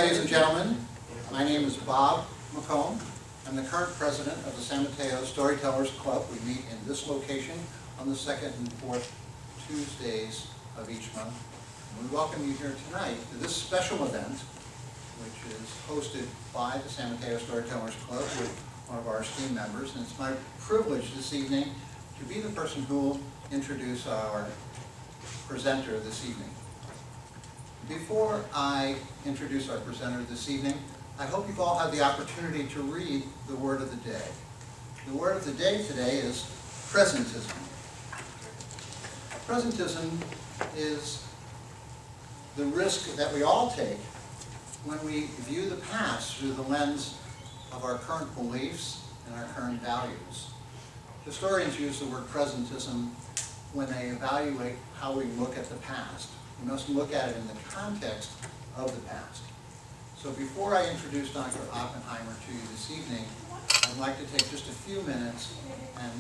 Ladies and gentlemen, my name is Bob McComb. I'm the current president of the San Mateo Storytellers Club. We meet in this location on the second and fourth Tuesdays of each month. And we welcome you here tonight to this special event, which is hosted by the San Mateo Storytellers Club with one of our esteemed members. And it's my privilege this evening to be the person who will introduce our presenter this evening. Before I introduce our presenter this evening, I hope you've all had the opportunity to read the word of the day. The word of the day today is presentism. Presentism is the risk that we all take when we view the past through the lens of our current beliefs and our current values. Historians use the word presentism when they evaluate how we look at the past. We must look at it in the context of the past. So before I introduce Dr. Oppenheimer to you this evening, I'd like to take just a few minutes and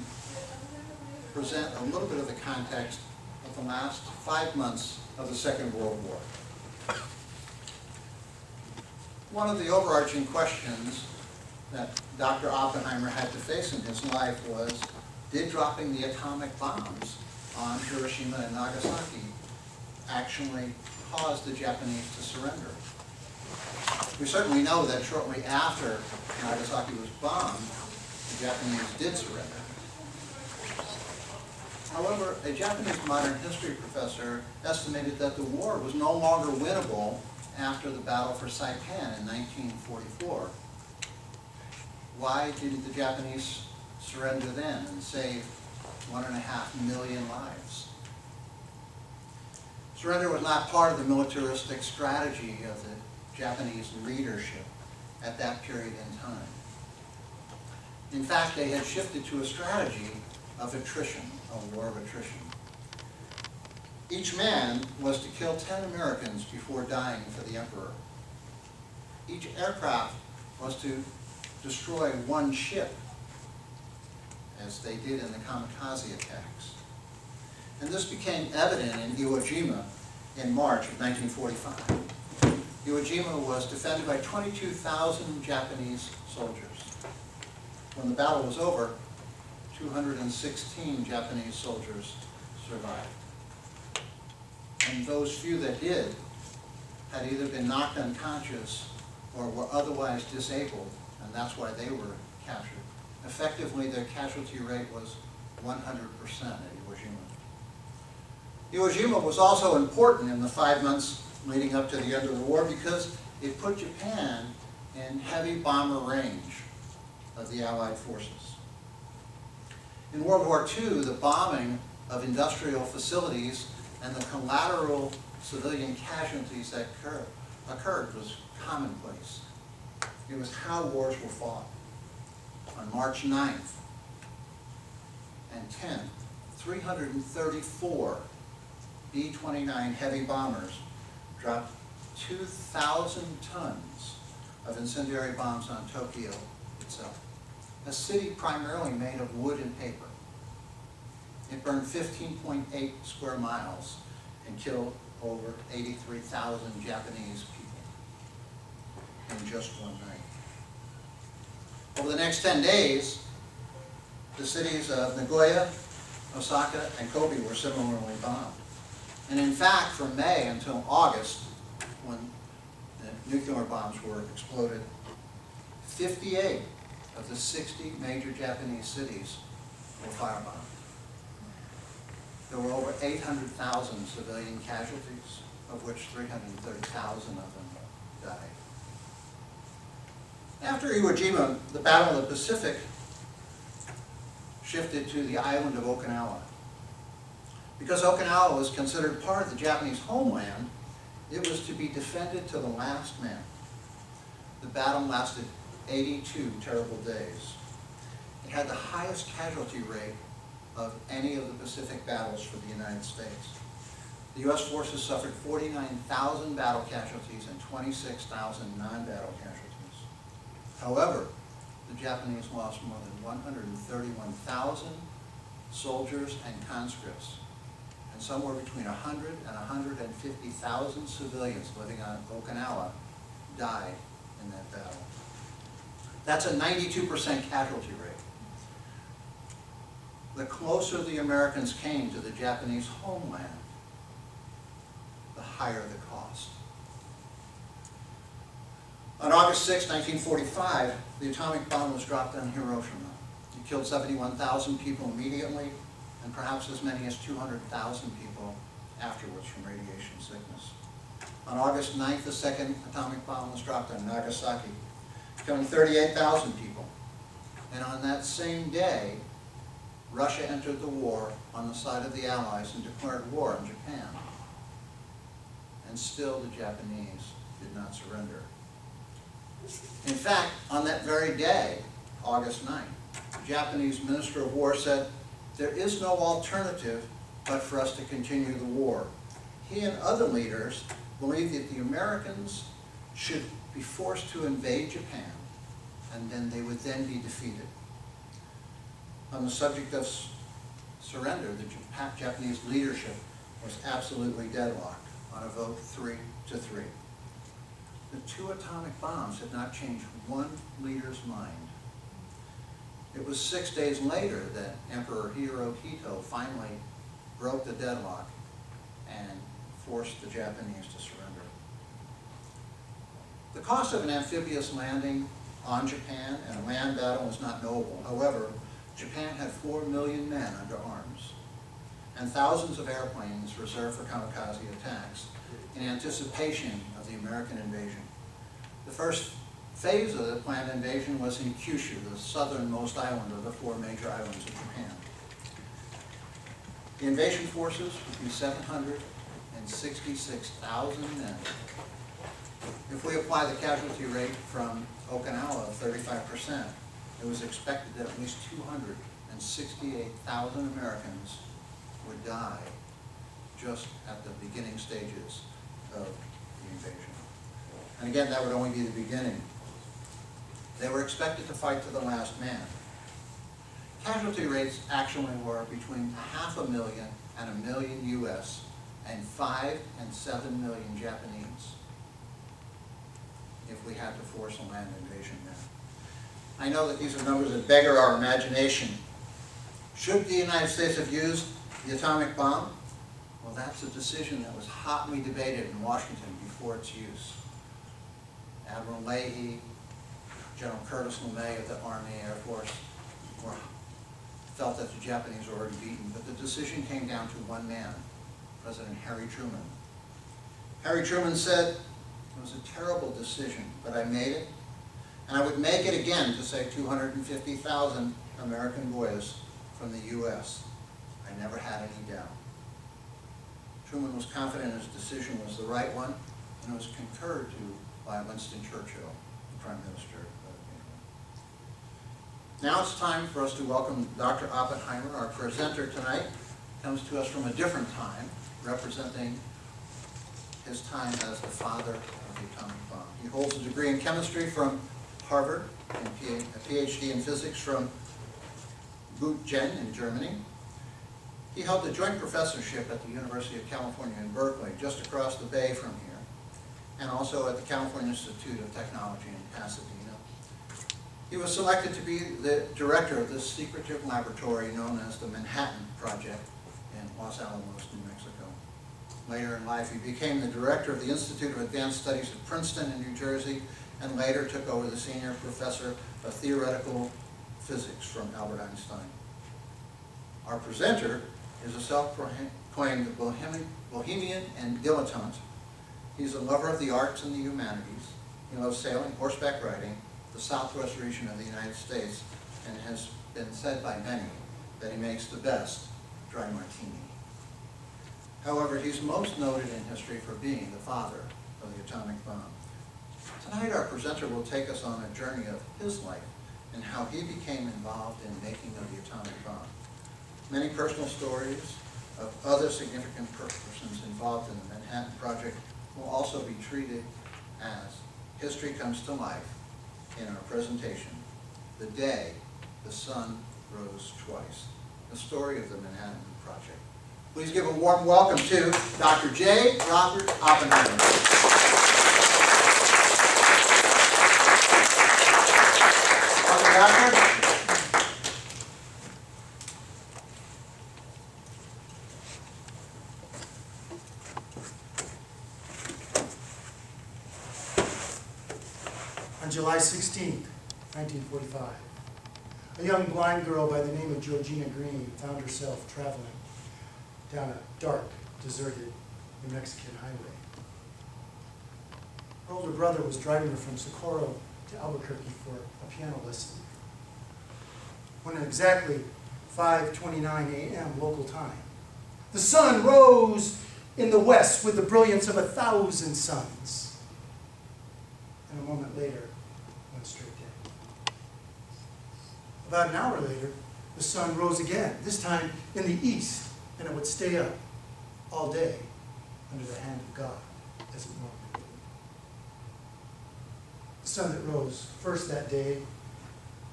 present a little bit of the context of the last 5 months of the Second World War. One of the overarching questions that Dr. Oppenheimer had to face in his life was, did dropping the atomic bombs on Hiroshima and Nagasaki actually caused the Japanese to surrender? We certainly know that shortly after Nagasaki was bombed, the Japanese did surrender. However, a Japanese modern history professor estimated that the war was no longer winnable after the battle for Saipan in 1944. Why didn't the Japanese surrender then and save 1.5 million lives? Surrender was not part of the militaristic strategy of the Japanese leadership at that period in time. In fact, they had shifted to a strategy of attrition, a war of attrition. Each man was to kill 10 Americans before dying for the emperor. Each aircraft was to destroy one ship, as they did in the kamikaze attacks. And this became evident in Iwo Jima in March of 1945. Iwo Jima was defended by 22,000 Japanese soldiers. When the battle was over, 216 Japanese soldiers survived. And those few that did had either been knocked unconscious or were otherwise disabled, and that's why they were captured. Effectively, their casualty rate was 100% at Iwo Jima. Iwo Jima was also important in the 5 months leading up to the end of the war because it put Japan in heavy bomber range of the Allied forces. In World War II, the bombing of industrial facilities and the collateral civilian casualties that occurred was commonplace. It was how wars were fought. On March 9th and 10th, 334 B-29 heavy bombers dropped 2,000 tons of incendiary bombs on Tokyo itself, a city primarily made of wood and paper. It burned 15.8 square miles and killed over 83,000 Japanese people in just one night. Over the next 10 days, the cities of Nagoya, Osaka, and Kobe were similarly bombed. And in fact, from May until August, when the nuclear bombs were exploded, 58 of the 60 major Japanese cities were firebombed. There were over 800,000 civilian casualties, of which 330,000 of them died. After Iwo Jima, the Battle of the Pacific shifted to the island of Okinawa. Because Okinawa was considered part of the Japanese homeland, it was to be defended to the last man. The battle lasted 82 terrible days. It had the highest casualty rate of any of the Pacific battles for the United States. The U.S. forces suffered 49,000 battle casualties and 26,000 non-battle casualties. However, the Japanese lost more than 131,000 soldiers and conscripts, and somewhere between 100 and 150,000 civilians living on Okinawa died in that battle. That's a 92% casualty rate. The closer the Americans came to the Japanese homeland, the higher the cost. On August 6, 1945, the atomic bomb was dropped on Hiroshima. It killed 71,000 people immediately, and perhaps as many as 200,000 people afterwards from radiation sickness. On August 9th, the second atomic bomb was dropped on Nagasaki, killing 38,000 people. And on that same day, Russia entered the war on the side of the Allies and declared war on Japan. And still the Japanese did not surrender. In fact, on that very day, August 9th, the Japanese Minister of War said, "There is no alternative but for us to continue the war." He and other leaders believed that the Americans should be forced to invade Japan, and then they would then be defeated. On the subject of surrender, the Japanese leadership was absolutely deadlocked on a vote 3-3. The two atomic bombs had not changed one leader's mind. It was 6 days later that Emperor Hirohito finally broke the deadlock and forced the Japanese to surrender. The cost of an amphibious landing on Japan and a land battle was not knowable. However, Japan had 4 million men under arms and thousands of airplanes reserved for kamikaze attacks in anticipation of the American invasion. The first phase of the planned invasion was in Kyushu, the southernmost island of the 4 major islands of Japan. The invasion forces would be 766,000 men. If we apply the casualty rate from Okinawa of 35%, it was expected that at least 268,000 Americans would die just at the beginning stages of the invasion. And again, that would only be the beginning. They were expected to fight to the last man. Casualty rates actually were between 500,000 and 1 million US and 5 and 7 million Japanese if we had to force a land invasion then. I know that these are numbers that beggar our imagination. Should the United States have used the atomic bomb? Well, that's a decision that was hotly debated in Washington before its use. Admiral Leahy, General Curtis LeMay of the Army Air Force felt that the Japanese were already beaten, but the decision came down to one man, President Harry Truman. Harry Truman said, "It was a terrible decision, but I made it, and I would make it again to save 250,000 American boys from the U.S. I never had any doubt." Truman was confident his decision was the right one, and it was concurred to by Winston Churchill, the Prime Minister of England. Now it's time for us to welcome Dr. Oppenheimer. Our presenter tonight comes to us from a different time, representing his time as the father of the atomic bomb. He holds a degree in chemistry from Harvard and a PhD in physics from Göttingen in Germany. He held a joint professorship at the University of California in Berkeley, just across the bay from here, and also at the California Institute of Technology in Pasadena. He was selected to be the director of this secretive laboratory known as the Manhattan Project in Los Alamos, New Mexico. Later in life, he became the director of the Institute of Advanced Studies at Princeton in New Jersey, and later took over the senior professor of theoretical physics from Albert Einstein. Our presenter is a self-proclaimed bohemian and dilettante. He's a lover of the arts and the humanities. He loves sailing, horseback riding, the southwest region of the United States, and it has been said by many that he makes the best dry martini. However, he's most noted in history for being the father of the atomic bomb. Tonight, our presenter will take us on a journey of his life and how he became involved in making of the atomic bomb. Many personal stories of other significant persons involved in the Manhattan Project will also be treated as history comes to life in our presentation, The Day the Sun Rose Twice, the story of the Manhattan Project. Please give a warm welcome to Dr. J. Robert Oppenheimer. On July 16th, 1945, a young blind girl by the name of Georgina Green found herself traveling down a dark, deserted New Mexican highway. Her older brother was driving her from Socorro to Albuquerque for a piano lesson. When at exactly 5:29 a.m. local time, the sun rose in the west with the brilliance of 1,000 suns. And a moment later, went straight down. About an hour later, the sun rose again, this time in the east, and it would stay up all day under the hand of God, as it normally would. The sun that rose first that day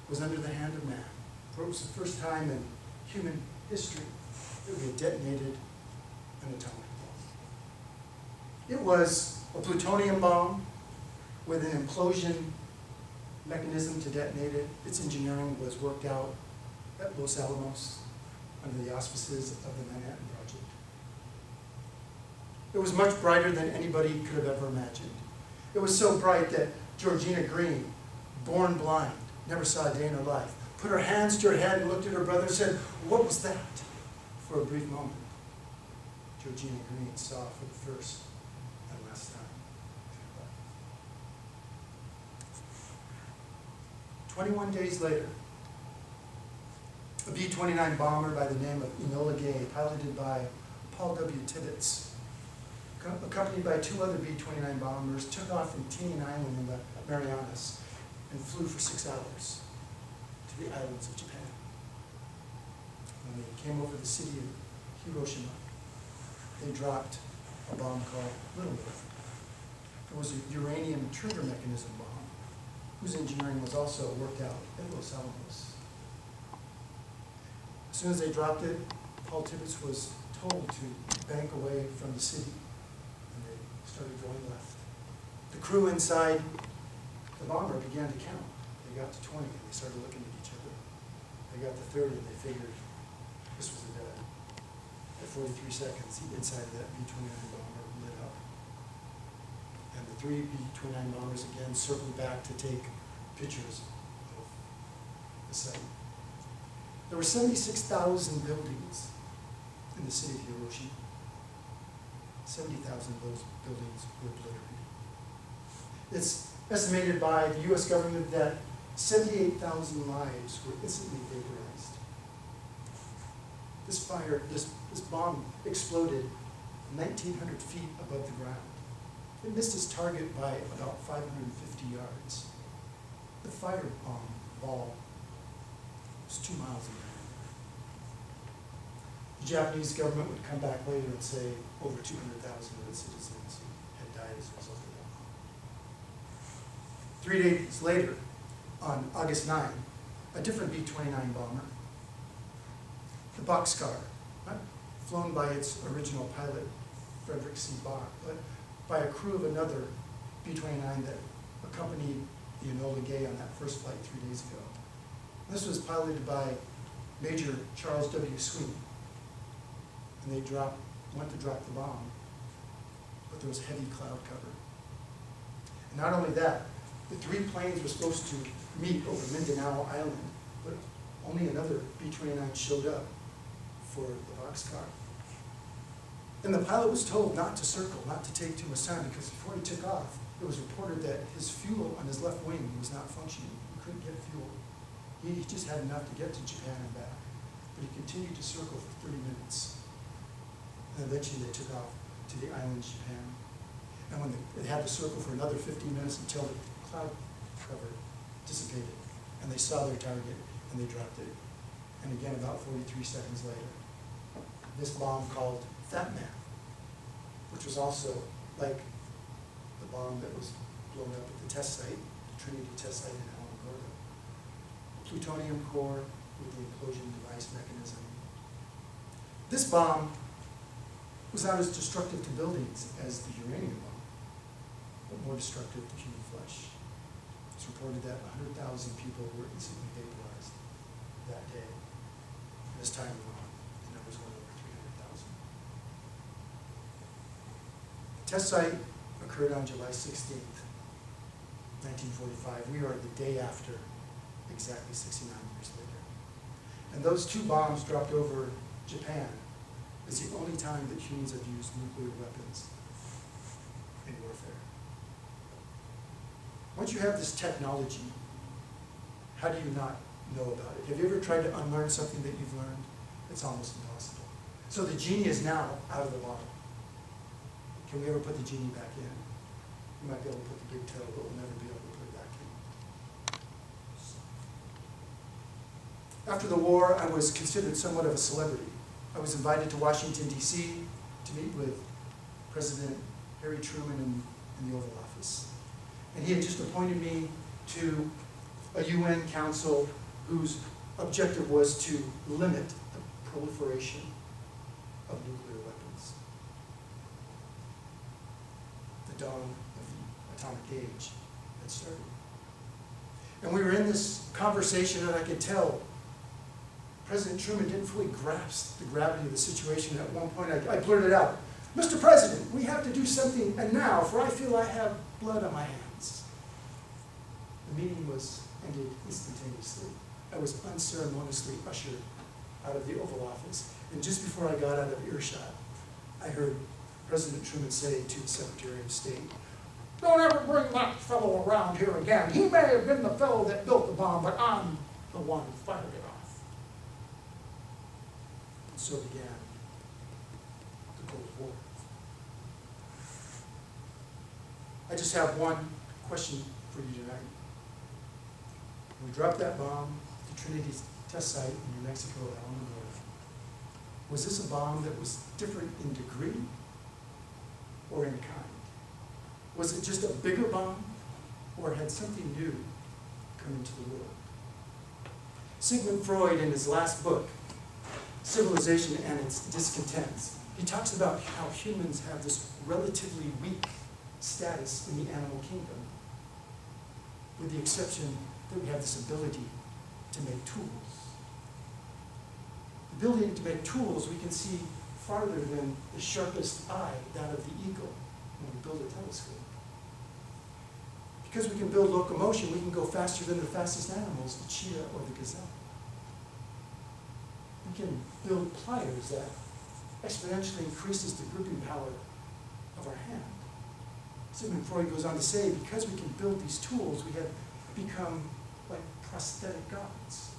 was under the hand of man, for it was the first time in human history that we had detonated an atomic bomb. It was a plutonium bomb with an implosion mechanism to detonate it. Its engineering was worked out at Los Alamos under the auspices of the Manhattan Project. It was much brighter than anybody could have ever imagined. It was so bright that Georgina Green, born blind, never saw a day in her life, put her hands to her head and looked at her brother and said, "What was that?" For a brief moment, Georgina Green saw for the first and last time in her life. 21 days later, a B-29 bomber by the name of Enola Gay, piloted by Paul W. Tibbets, accompanied by 2 other B-29 bombers, took off from Tinian Island in the Marianas and flew for 6 hours to the islands of Japan. When they came over the city of Hiroshima, they dropped a bomb called Little Earth. It was a uranium trigger mechanism bomb, whose engineering was also worked out at Los Alamos. As soon as they dropped it, Paul Tibbets was told to bank away from the city, and they started going left. The crew inside the bomber began to count. They got to 20, and they started looking at each other. They got to 30, and they figured this was a dead. At 43 seconds, the inside of that B-29 bomber lit up. And the 3 B-29 bombers again circled back to take pictures of the site. There were 76,000 buildings in the city of Hiroshima. 70,000 of those buildings were obliterated. It's estimated by the U.S. government that 78,000 lives were instantly vaporized. This bomb exploded 1,900 feet above the ground. It missed its target by about 550 yards. The firebomb ball was 2 miles in diameter. The Japanese government would come back later and say over 200,000 of its citizens had died as a result of that. 3 days later, on August 9, a different B-29 bomber, the Bockscar, not flown by its original pilot, Frederick C. Bach, but by a crew of another B-29 that accompanied the Enola Gay on that first flight 3 days ago. This was piloted by Major Charles W. Sweeney, and they went to drop the bomb, but there was heavy cloud cover. And not only that, the 3 planes were supposed to meet over Mindanao Island, but only another B-29 showed up for the Bockscar. And the pilot was told not to circle, not to take too much time, because before he took off, it was reported that his fuel on his left wing was not functioning. He couldn't get fuel. He just had enough to get to Japan and back. But he continued to circle for 30 minutes. And eventually they took off to the island of Japan. And when they had to circle for another 15 minutes until the cloud cover dissipated, and they saw their target, and they dropped it. And again, about 43 seconds later, this bomb called Fat Man, which was also like the bomb that was blown up at the test site, the Trinity test site in Alamogordo. Plutonium core with the implosion device mechanism. This bomb was not as destructive to buildings as the uranium bomb, but more destructive to human flesh. It's reported that 100,000 people were instantly vaporized that day. And as time went on, the numbers went over 300,000. The test site occurred on July 16th, 1945. We are the day after, exactly 69 years later. And those two bombs dropped over Japan is the only time that humans have used nuclear weapons in warfare. Once you have this technology, how do you not know about it? Have you ever tried to unlearn something that you've learned? It's almost impossible. So the genie is now out of the bottle. Can we ever put the genie back in? We might be able to put the big toe, but we'll never be able to put it back in. After the war, I was considered somewhat of a celebrity. I was invited to Washington, D.C. to meet with President Harry Truman in the Oval Office. And he had just appointed me to a UN council whose objective was to limit the proliferation of nuclear weapons. The dawn of the atomic age had started. And we were in this conversation, and I could tell President Truman didn't fully grasp the gravity of the situation. At one point, I blurted out, "Mr. President, we have to do something, and now, for I feel I have blood on my hands." The meeting was ended instantaneously. I was unceremoniously ushered out of the Oval Office. And just before I got out of earshot, I heard President Truman say to the Secretary of State, "Don't ever bring that fellow around here again. He may have been the fellow that built the bomb, but I'm the one who fired it off." And so began the Cold War. I just have one question for you tonight. When we dropped that bomb at the Trinity test site in New Mexico, Alamo, was this a bomb that was different in degree or in kind? Was it just a bigger bomb, or had something new come into the world? Sigmund Freud, in his last book, Civilization and Its Discontents, he talks about how humans have this relatively weak status in the animal kingdom, with the exception that we have this ability to make tools. The ability to make tools, we can see farther than the sharpest eye, that of the eagle, when we build a telescope. Because we can build locomotion, we can go faster than the fastest animals, the cheetah or the gazelle. We can build pliers that exponentially increases the gripping power of our hand. Sigmund Freud goes on to say, because we can build these tools, we have become like prosthetic gods.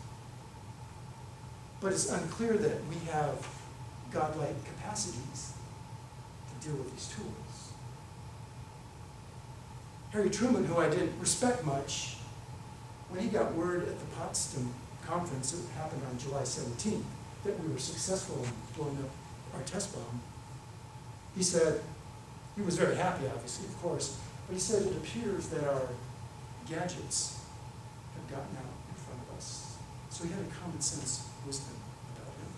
But it's unclear that we have godlike capacities to deal with these tools. Harry Truman, who I didn't respect much, when he got word at the Potsdam conference that happened on July 17th that we were successful in blowing up our test bomb, he said, he was very happy, obviously, of course, but he said, "It appears that our gadgets have gotten out in front of us." So he had a common sense wisdom about him.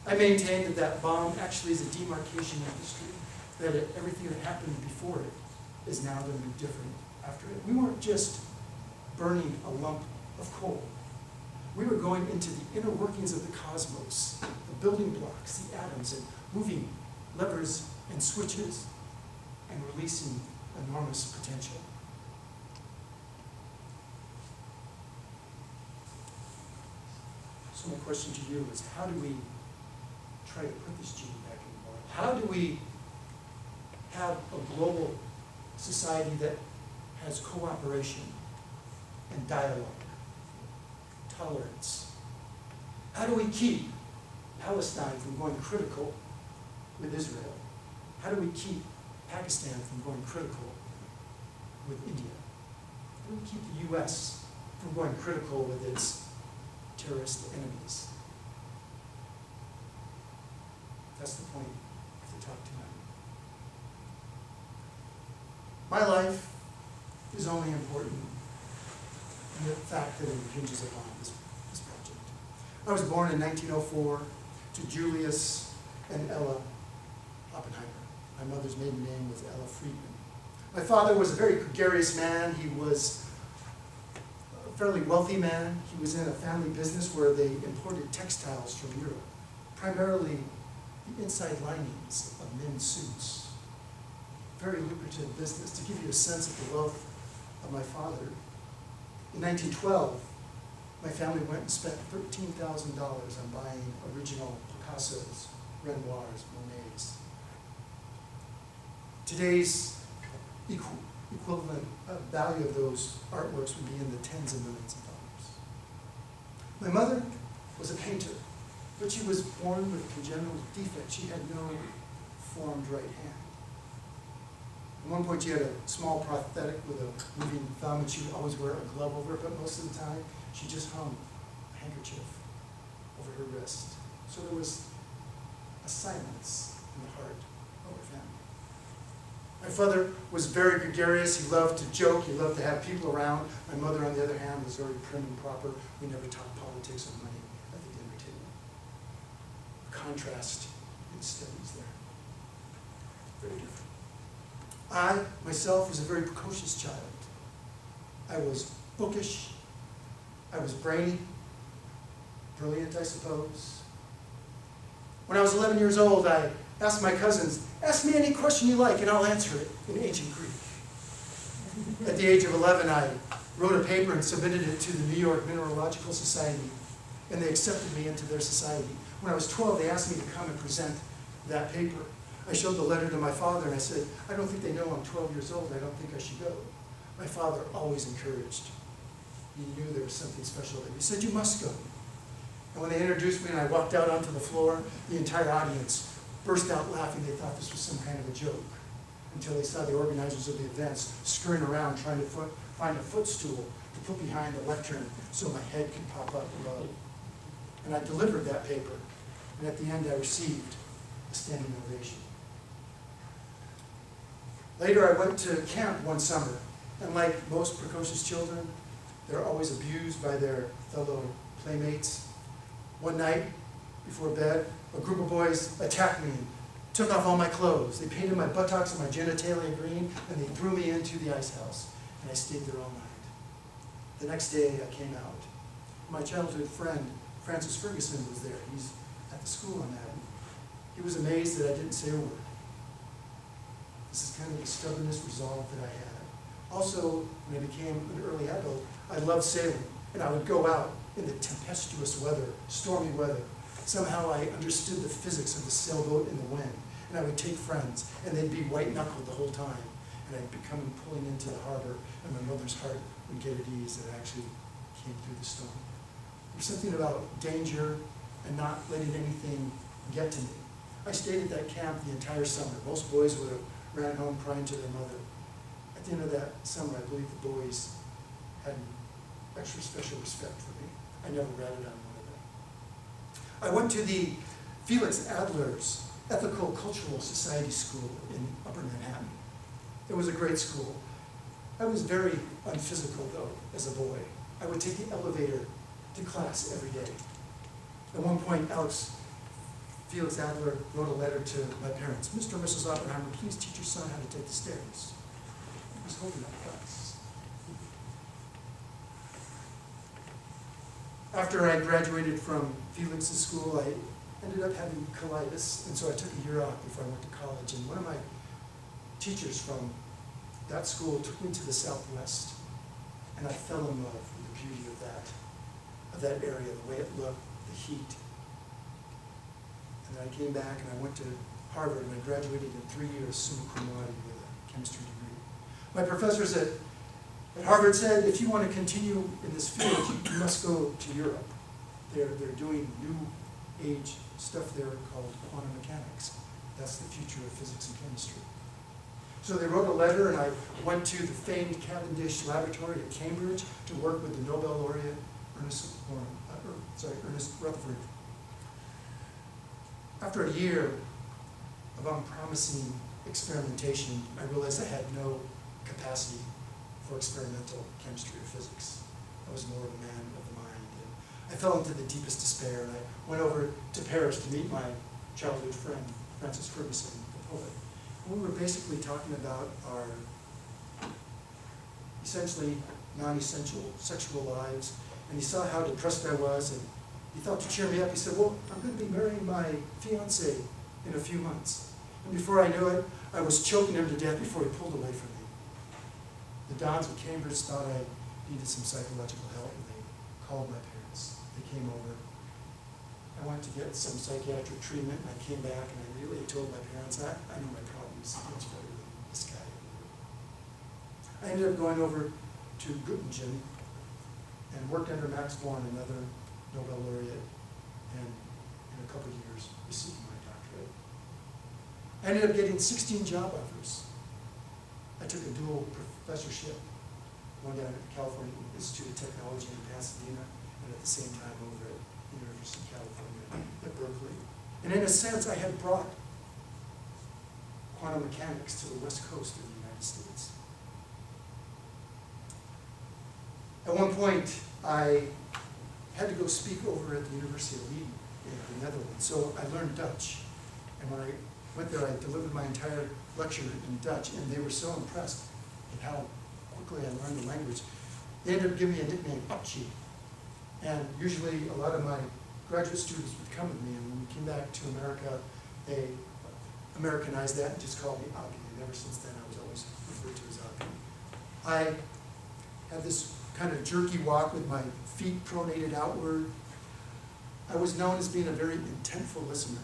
I maintain that that bomb actually is a demarcation of history, that everything that happened before it is now going to be different after it. We weren't just burning a lump of coal. We were going into the inner workings of the cosmos, the building blocks, the atoms, and moving levers and switches and releasing enormous potential. So my question to you is, how do we try to put this genie back in the bottle? How do we have a global society that has cooperation and dialogue, tolerance? How do we keep Palestine from going critical with Israel? How do we keep Pakistan from going critical with India? How do we keep the U.S. from going critical with its terrorist enemies? That's the point of the talk tonight. My life is only important in the fact that it hinges upon this project. I was born in 1904 to Julius and Ella Oppenheimer. My mother's maiden name was Ella Friedman. My father was a very gregarious man. He was a fairly wealthy man. He was in a family business where they imported textiles from Europe, primarily the inside linings of men's suits. very lucrative business. To give you a sense of the wealth of my father, in 1912, my family went and spent $13,000 on buying original Picassos, Renoirs, Monets. Today's equivalent value of those artworks would be in the tens of millions of dollars. My mother was a painter, but she was born with congenital defect. She had no formed right hand. At one point she had a small prosthetic with a moving thumb, and she would always wear a glove over it, but most of the time she just hung a handkerchief over her wrist. So there was a silence in the heart of our family. My father was very gregarious. He loved to joke. He loved to have people around. My mother, on the other hand, was very prim and proper. We never talked politics or money at the dinner table. A contrast in studies there. Very different. I, myself, was a very precocious child. I was bookish. I was brainy. Brilliant, I suppose. When I was 11 years old, I asked my cousins, ask me any question you like and I'll answer it in ancient Greek. At the age of 11, I wrote a paper and submitted it to the New York Mineralogical Society, and they accepted me into their society. When I was 12, they asked me to come and present that paper. I showed the letter to my father and I said, I don't think they know I'm 12 years old. I don't think I should go. My father always encouraged. He knew there was something special there. He said, you must go. And when they introduced me and I walked out onto the floor, the entire audience burst out laughing. They thought this was some kind of a joke, until they saw the organizers of the events scurrying around trying to find a footstool to put behind the lectern so my head could pop up above. And I delivered that paper, and at the end I received a standing ovation. Later I went to camp one summer, and like most precocious children, they're always abused by their fellow playmates. One night, before bed, a group of boys attacked me and took off all my clothes. They painted my buttocks and my genitalia green, and they threw me into the ice house, and I stayed there all night. The next day, I came out. My childhood friend, Francis Ferguson, was there. He's at the school I'm at. He was amazed that I didn't say a word. This is kind of the stubbornness, resolve that I had. Also, when I became an early adult, I loved sailing, and I would go out in the tempestuous weather, stormy weather. Somehow I understood the physics of the sailboat in the wind, and I would take friends, and they'd be white-knuckled the whole time, and I'd be coming pulling into the harbor, and my mother's heart would get at ease that I actually came through the storm. There's something about danger and not letting anything get to me. I stayed at that camp the entire summer. Most boys would have ran home crying to their mother. At the end of that summer, I believe the boys had an extra special respect for me. I never ratted on one of them. I went to the Felix Adler's Ethical Cultural Society School in Upper Manhattan. It was a great school. I was very unphysical, though, as a boy. I would take the elevator to class every day. At one point, Felix Adler wrote a letter to my parents. Mr. and Mrs. Oppenheimer, please teach your son how to take the stairs. He was holding that class. After I graduated from Felix's school, I ended up having colitis, and so I took a year off before I went to college. And one of my teachers from that school took me to the Southwest, and I fell in love with the beauty of that area, the way it looked, the heat. And then I came back and I went to Harvard, and I graduated in 3 years summa cum laude with a chemistry degree. My professors at Harvard said, if you want to continue in this field, you must go to Europe. They're doing new age stuff there called quantum mechanics. That's the future of physics and chemistry. So they wrote a letter, and I went to the famed Cavendish Laboratory at Cambridge to work with the Nobel laureate Ernest Rutherford. After a year of unpromising experimentation, I realized I had no capacity for experimental chemistry or physics. I was more of a man of the mind. And I fell into the deepest despair, and I went over to Paris to meet my childhood friend, Francis Ferguson, the poet. And we were basically talking about our essentially non-essential sexual lives, and he saw how depressed I was, and he thought to cheer me up, he said, well, I'm going to be marrying my fiancée in a few months. And before I knew it, I was choking him to death before he pulled away from me. The Dons of Cambridge thought I needed some psychological help, and they called my parents. They came over. I went to get some psychiatric treatment, and I came back, and I really told my parents, I know my problems much better than this guy. I ended up going over to Göttingen and worked under Max Born, another Nobel laureate, and in a couple of years received my doctorate. I ended up getting 16 job offers. I took a dual professorship, one down at the California Institute of Technology in Pasadena, and at the same time over at the University of California at Berkeley. And in a sense, I had brought quantum mechanics to the west coast of the United States. At one point, I had to go speak over at the University of Leiden in the Netherlands, so I learned Dutch. And when I went there, I delivered my entire lecture in Dutch, and they were so impressed with how quickly I learned the language. They ended up giving me a nickname, Upchi. And usually a lot of my graduate students would come with me, and when we came back to America, they Americanized that and just called me Augie. And ever since then, I was always referred to as Augie. I had this kind of jerky walk with my feet pronated outward. I was known as being a very intentful listener.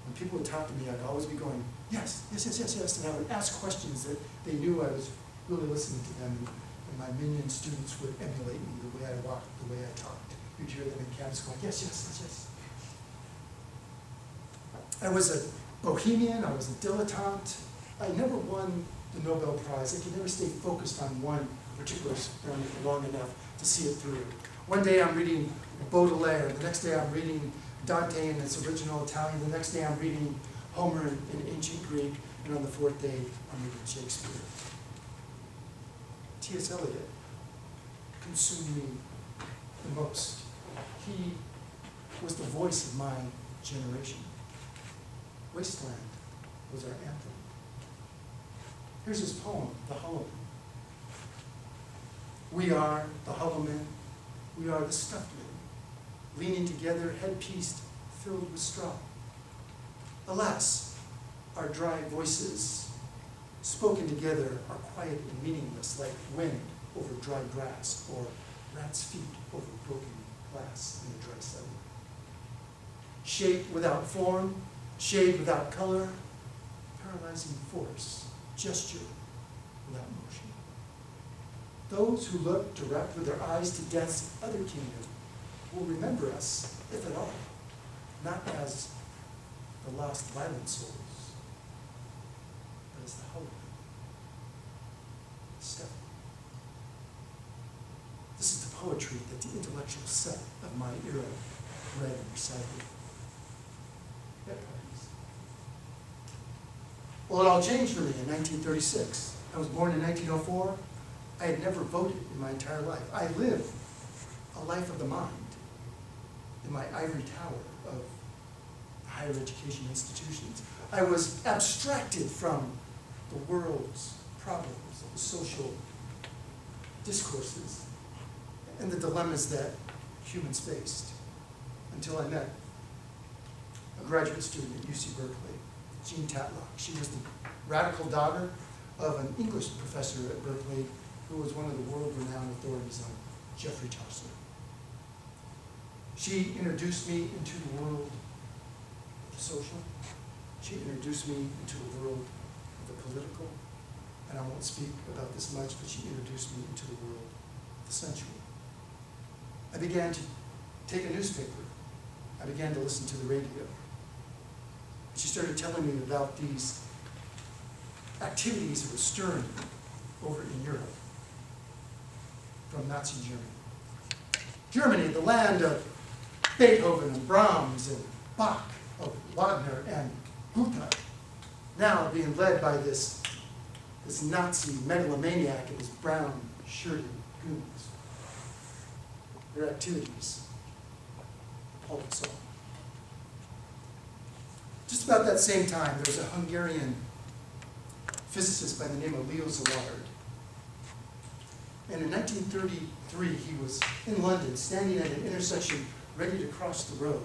When people would talk to me, I'd always be going, yes, yes, yes, yes, yes, and I would ask questions that they knew I was really listening to them, and my minion students would emulate me, the way I walked, the way I talked. You'd hear them in campus going, yes, yes, yes, yes. I was a bohemian, I was a dilettante. I never won the Nobel Prize. I could never stay focused on one particular experiment long enough to see it through. One day I'm reading Baudelaire, the next day I'm reading Dante in its original Italian, the next day I'm reading Homer in ancient Greek, and on the fourth day I'm reading Shakespeare. T.S. Eliot consumed me the most. He was the voice of my generation. Wasteland was our anthem. Here's his poem, The Hollow Men. We are the hollow men, we are the stuffed men, leaning together, headpiece filled with straw. Alas, our dry voices, spoken together, are quiet and meaningless, like wind over dry grass, or rat's feet over broken glass in a dry cellar. Shape without form, shade without color, paralyzing force, gesture without motion. Those who look direct with their eyes to death's other kingdom will remember us, if at all, not as the lost violent souls, but as the holy. Step. This is the poetry that the intellectual set of my era read and recited at parties. Well, it all changed for me in 1936. I was born in 1904. I had never voted in my entire life. I lived a life of the mind in my ivory tower of higher education institutions. I was abstracted from the world's problems, the social discourses, and the dilemmas that humans faced, until I met a graduate student at UC Berkeley, Jean Tatlock. She was the radical daughter of an English professor at Berkeley who was one of the world-renowned authorities on Geoffrey Chaucer. She introduced me into the world of the social. She introduced me into the world of the political. And I won't speak about this much, but she introduced me into the world of the sensual. I began to take a newspaper. I began to listen to the radio. She started telling me about these activities that were stirring over in Europe from Nazi Germany. Germany, the land of Beethoven and Brahms and Bach, of Wagner and Goethe, now being led by this Nazi megalomaniac and his brown-shirted goons. Their activities appalled us all. Just about that same time, there was a Hungarian physicist by the name of Leo Szilard. And in 1933, he was in London, standing at an intersection, ready to cross the road.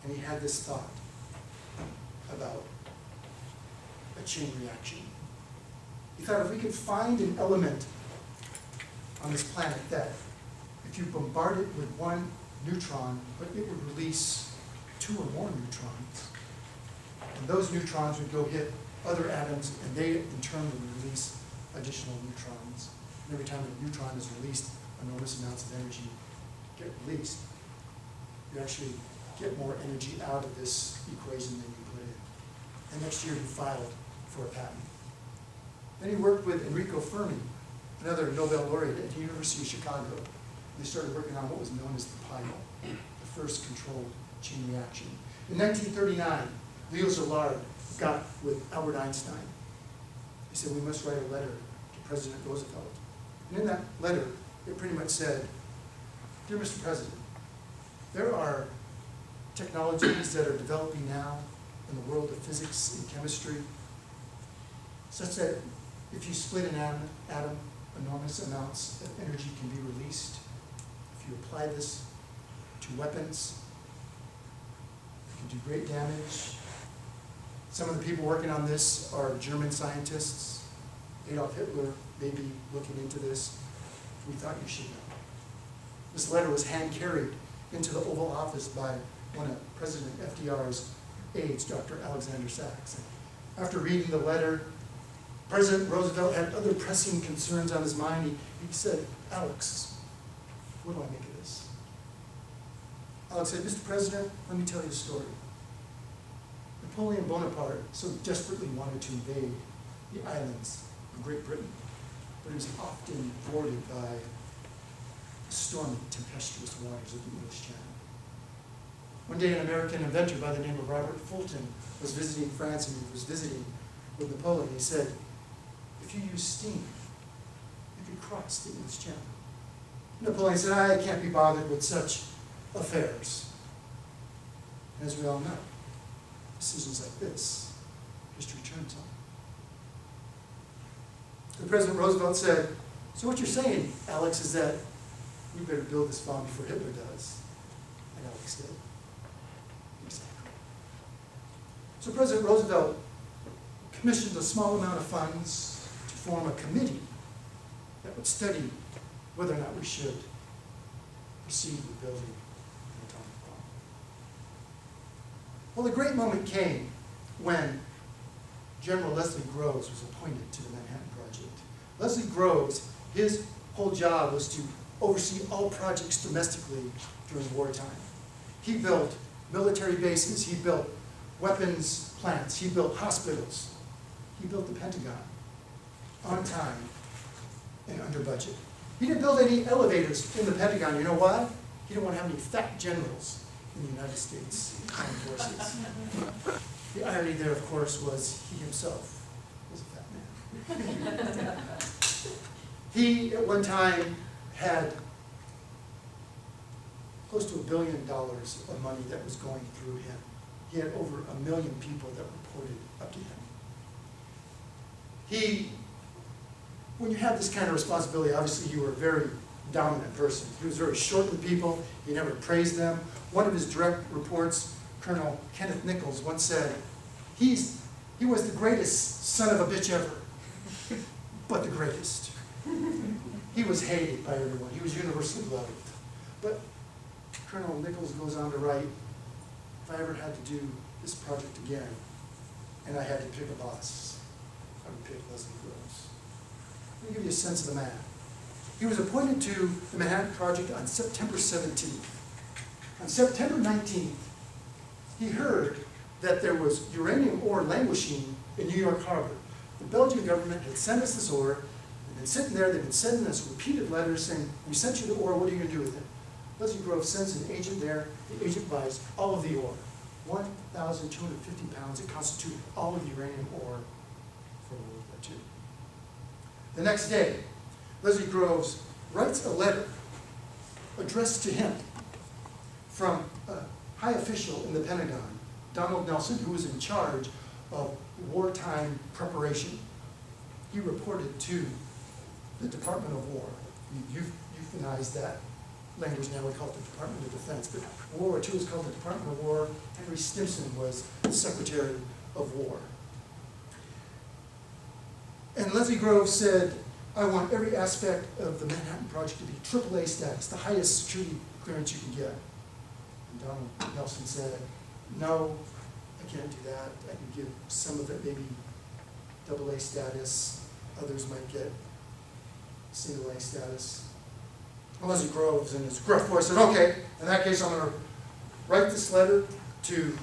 And he had this thought about a chain reaction. He thought if we could find an element on this planet that if you bombard it with one neutron, but it would release 2 or more neutrons, and those neutrons would go hit other atoms, and they in turn would release additional neutrons. And every time a neutron is released, enormous amounts of energy get released. You actually get more energy out of this equation than you put in. And next year he filed for a patent. Then he worked with Enrico Fermi, another Nobel laureate at the University of Chicago. They started working on what was known as the PIMO, the first controlled chain reaction. In 1939, Leo Szilard got with Albert Einstein. He said, we must write a letter to President Roosevelt. And in that letter, it pretty much said, dear Mr. President, there are technologies that are developing now in the world of physics and chemistry, such that if you split an atom, enormous amounts of energy can be released. If you apply this to weapons, it can do great damage. Some of the people working on this are German scientists. Adolf Hitler may be looking into this. We thought you should know. This letter was hand-carried into the Oval Office by one of President FDR's aides, Dr. Alexander Sachs. After reading the letter, President Roosevelt had other pressing concerns on his mind. He said, Alex, what do I make of this? Alex said, Mr. President, let me tell you a story. Napoleon Bonaparte so desperately wanted to invade the islands of Great Britain, but he was often thwarted by the stormy, tempestuous waters of the English Channel. One day, an American inventor by the name of Robert Fulton was visiting France, and he was visiting with Napoleon. He said, if you use steam, you could cross the English Channel. Napoleon said, I can't be bothered with such affairs. And as we all know, decisions like this, history turns on. And President Roosevelt said, so what you're saying, Alex, is that we better build this bomb before Hitler does. And Alex did. Exactly. So President Roosevelt commissioned a small amount of funds to form a committee that would study whether or not we should proceed with building an atomic bomb. Well, the great moment came when General Leslie Groves was appointed to the Manhattan Project. Leslie Groves, his whole job was to oversee all projects domestically during wartime. He built military bases, he built weapons plants, he built hospitals, he built the Pentagon on time and under budget. He didn't build any elevators in the Pentagon. You know why? He didn't want to have any fat generals in the United States Armed Forces. The irony there, of course, was he himself was a fat man. He, at one time, had close to $1 billion of money that was going through him. He had over 1 million people that reported up to him. When you have this kind of responsibility, obviously you were a very dominant person. He was very short with people. He never praised them. One of his direct reports, Colonel Kenneth Nichols, once said, he was the greatest son of a bitch ever, but the greatest. He was hated by everyone. He was universally loved. But Colonel Nichols goes on to write, if I ever had to do this project again, and I had to pick a boss, I would pick Leslie Groves. Let me give you a sense of the man. He was appointed to the Manhattan Project on September 17th. On September 19th, he heard that there was uranium ore languishing in New York Harbor. The Belgian government had sent us this ore. They've been sitting there, they've been sending us repeated letters saying, we sent you the ore, what are you going to do with it? Leslie Groves sends an agent there, the agent buys all of the ore. 1,250 pounds, it constituted all of the uranium ore for World War II. The next day, Leslie Groves writes a letter addressed to him from a high official in the Pentagon, Donald Nelson, who was in charge of wartime preparation. He reported to the Department of War. You've euthanized that language now, we call it the Department of Defense, but World War II was called the Department of War. Henry Stimson was the Secretary of War. And Leslie Groves said, I want every aspect of the Manhattan Project to be AAA status, the highest security clearance you can get. And Donald Nelson said, no, I can't do that. I can give some of it maybe AA status. Others might get single A status. And Leslie Groves in his gruff voice said, okay, in that case I'm going to write this letter to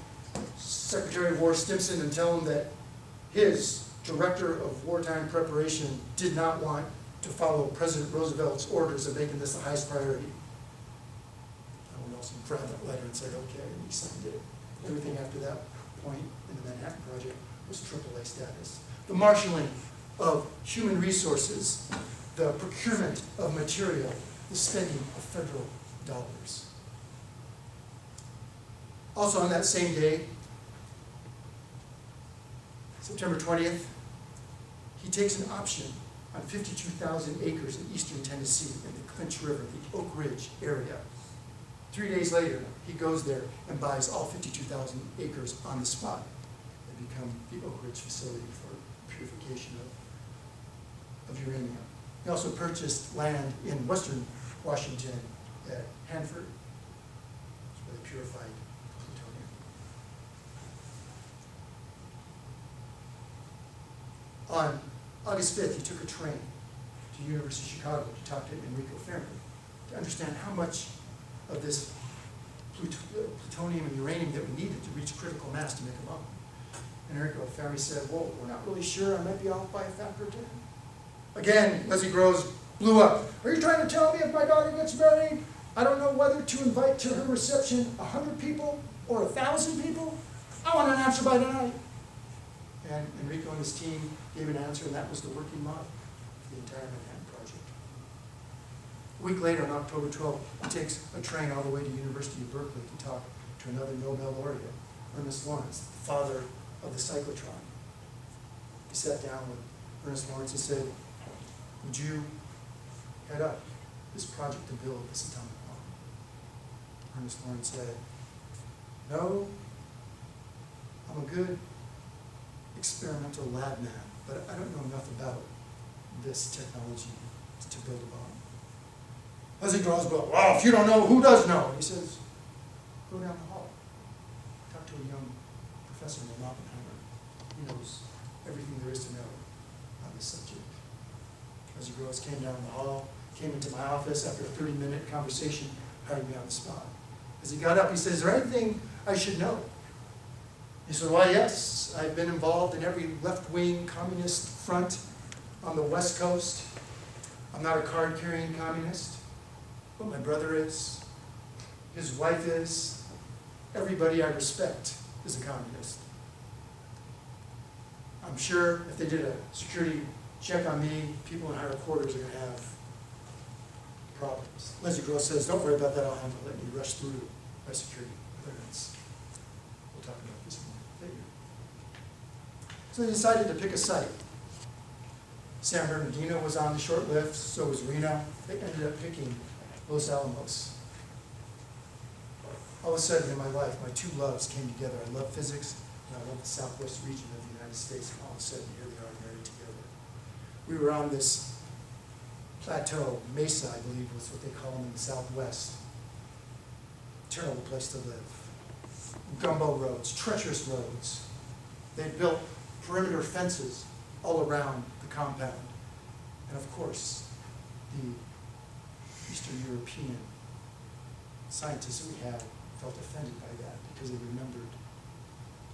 Secretary of War Stimson and tell him that his Director of Wartime Preparation did not want to follow President Roosevelt's orders of making this the highest priority. Donald Nelson grabbed that letter and said, okay, and he signed it. Everything after that point in the Manhattan Project was AAA status. The marshaling of human resources, the procurement of material, the spending of federal dollars. Also on that same day, September 20th, he takes an option on 52,000 acres in eastern Tennessee in the Clinch River, the Oak Ridge area. 3 days later, he goes there and buys all 52,000 acres on the spot. They become the Oak Ridge facility for purification of uranium. He also purchased land in western Washington at Hanford. That's where they purified plutonium. On August 5th, he took a train to the University of Chicago to talk to Enrico Fermi to understand how much of this plutonium and uranium that we needed to reach critical mass to make a bomb. And Enrico Fermi said, well, we're not really sure. I might be off by a factor of 10. Again, Leslie Groves blew up. Are you trying to tell me if my daughter gets married, I don't know whether to invite to her reception 100 people or 1,000 people? I want an answer by tonight. And Enrico and his team gave an answer, and that was the working model for the entire Manhattan Project. A week later, on October 12th, he takes a train all the way to the University of Berkeley to talk to another Nobel laureate, Ernest Lawrence, the father of the cyclotron. He sat down with Ernest Lawrence and said, would you head up this project to build this atomic bomb? Ernest Lawrence said, no, I'm a good experimental lab man, but I don't know enough about this technology to build a bomb. Leslie Groves goes, well, if you don't know, who does know? He says, go down the hall. Talk to a young professor named Oppenheimer. He knows everything there is to know on this subject. Leslie Groves came down the hall, came into my office after a 30-minute conversation, hired me on the spot. As he got up, he said, is there anything I should know? He said, why, yes, I've been involved in every left-wing communist front on the West Coast. I'm not a card-carrying communist, but my brother is, his wife is, everybody I respect is a communist. I'm sure if they did a security check on me, people in higher quarters are going to have problems. Leslie Groves says, don't worry about that, I'll handle it. And he rushed through my security clearance. We'll talk about this more later. So they decided to pick a site. San Bernardino was on the short list, so was Reno. They ended up picking Los Alamos. All of a sudden in my life, my two loves came together. I love physics, and I love the southwest region of the United States, and all of a sudden here they are married together. We were on this plateau, Mesa, I believe was what they call them in the Southwest. Terrible place to live. Gumbo roads, treacherous roads. They built perimeter fences all around the compound. And of course, the Eastern European scientists that we had felt offended by that because they remembered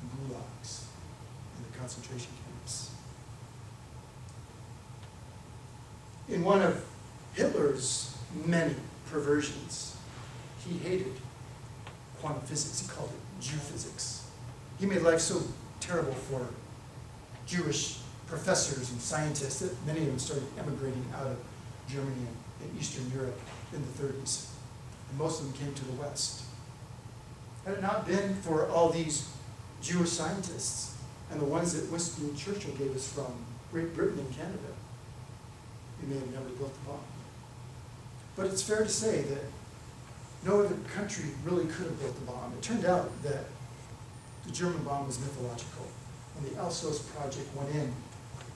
the gulags and the concentration camps. In one of Hitler's many perversions, he hated quantum physics. He called it Jew-physics. He made life so terrible for Jewish professors and scientists that many of them started emigrating out of Germany and Eastern Europe in the 30s. And most of them came to the West. Had it not been for all these Jewish scientists and the ones that Winston Churchill gave us from Great Britain and Canada, we may have never built the bomb. But it's fair to say that no other country really could have built the bomb. It turned out that the German bomb was mythological. When the Alsos project went in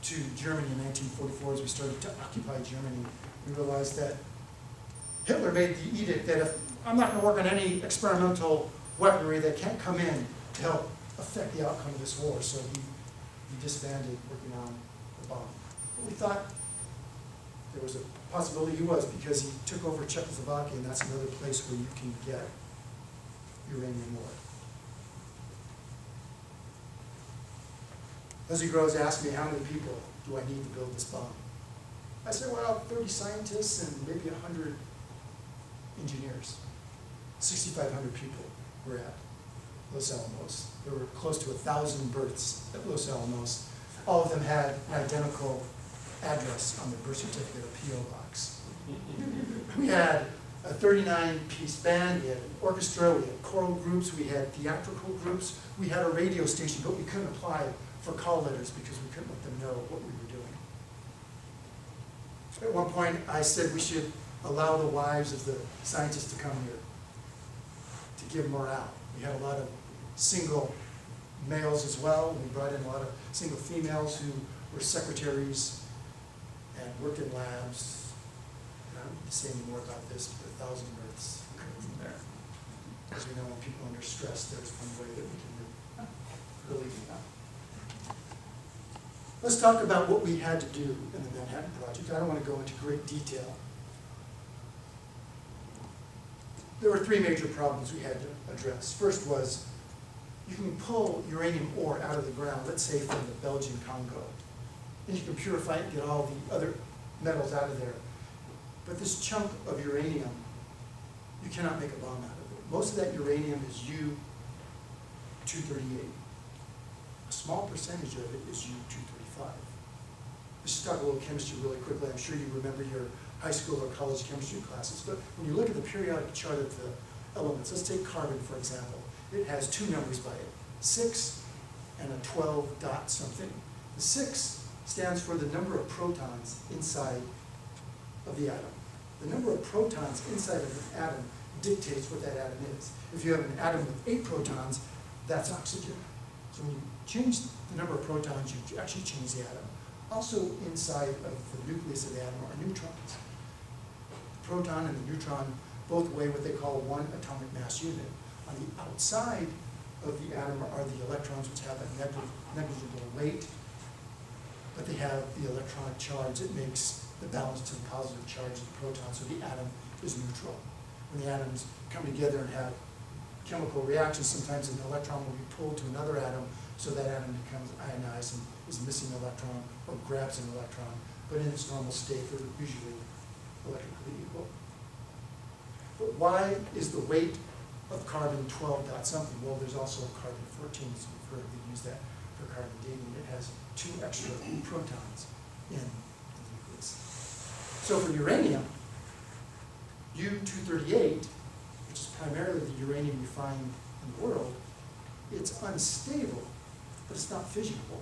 to Germany in 1944, as we started to occupy Germany, we realized that Hitler made the edict that if I'm not going to work on any experimental weaponry that can't come in to help affect the outcome of this war, so he disbanded working on the bomb. But we thought there was a possibility he was, because he took over Czechoslovakia, and that's another place where you can get uranium ore. Leslie Groves asked me, how many people do I need to build this bomb? I said, well, 30 scientists and maybe 100 engineers. 6,500 people were at Los Alamos. There were close to 1,000 births at Los Alamos. All of them had an identical address on the birth certificate, a P.O. box. We had a 39-piece band, we had an orchestra, we had choral groups, we had theatrical groups, we had a radio station, but we couldn't apply for call letters because we couldn't let them know what we were doing. At one point, I said we should allow the wives of the scientists to come here to give morale. We had a lot of single males as well. We brought in a lot of single females who were secretaries and worked in labs. I don't need to say any more about this, but 1,000 births occurred from there. As we know, when people are under stress, there's one way that we can relieve them. Let's talk about what we had to do in the Manhattan Project. I don't want to go into great detail. There were three major problems we had to address. First was, you can pull uranium ore out of the ground, let's say from the Belgian Congo, and you can purify it and get all the other metals out of there. But this chunk of uranium, you cannot make a bomb out of it. Most of that uranium is U-238. A small percentage of it is U-235. Let's just talk a little chemistry really quickly. I'm sure you remember your high school or college chemistry classes, but when you look at the periodic chart of the elements, let's take carbon, for example. It has two numbers by it, 6 and a 12 dot something. The 6 stands for the number of protons inside of the atom. The number of protons inside of an atom dictates what that atom is. If you have an atom with 8 protons, that's oxygen. So when you change the number of protons, you actually change the atom. Also inside of the nucleus of the atom are neutrons. The proton and the neutron both weigh what they call one atomic mass unit. On the outside of the atom are the electrons, which have a negligible weight, but they have the electronic charge that makes the balance to the positive charge of the proton, so the atom is neutral. When the atoms come together and have chemical reactions, sometimes an electron will be pulled to another atom, so that atom becomes ionized and is missing an electron or grabs an electron, but in its normal state, they're usually electrically equal. But why is the weight of carbon 12 dot something? Well, there's also carbon 14, so we've heard we use that for carbon dating. It has 2 extra protons in the nucleus. So for uranium, U-238, which is primarily the uranium you find in the world, it's unstable, but it's not fissionable.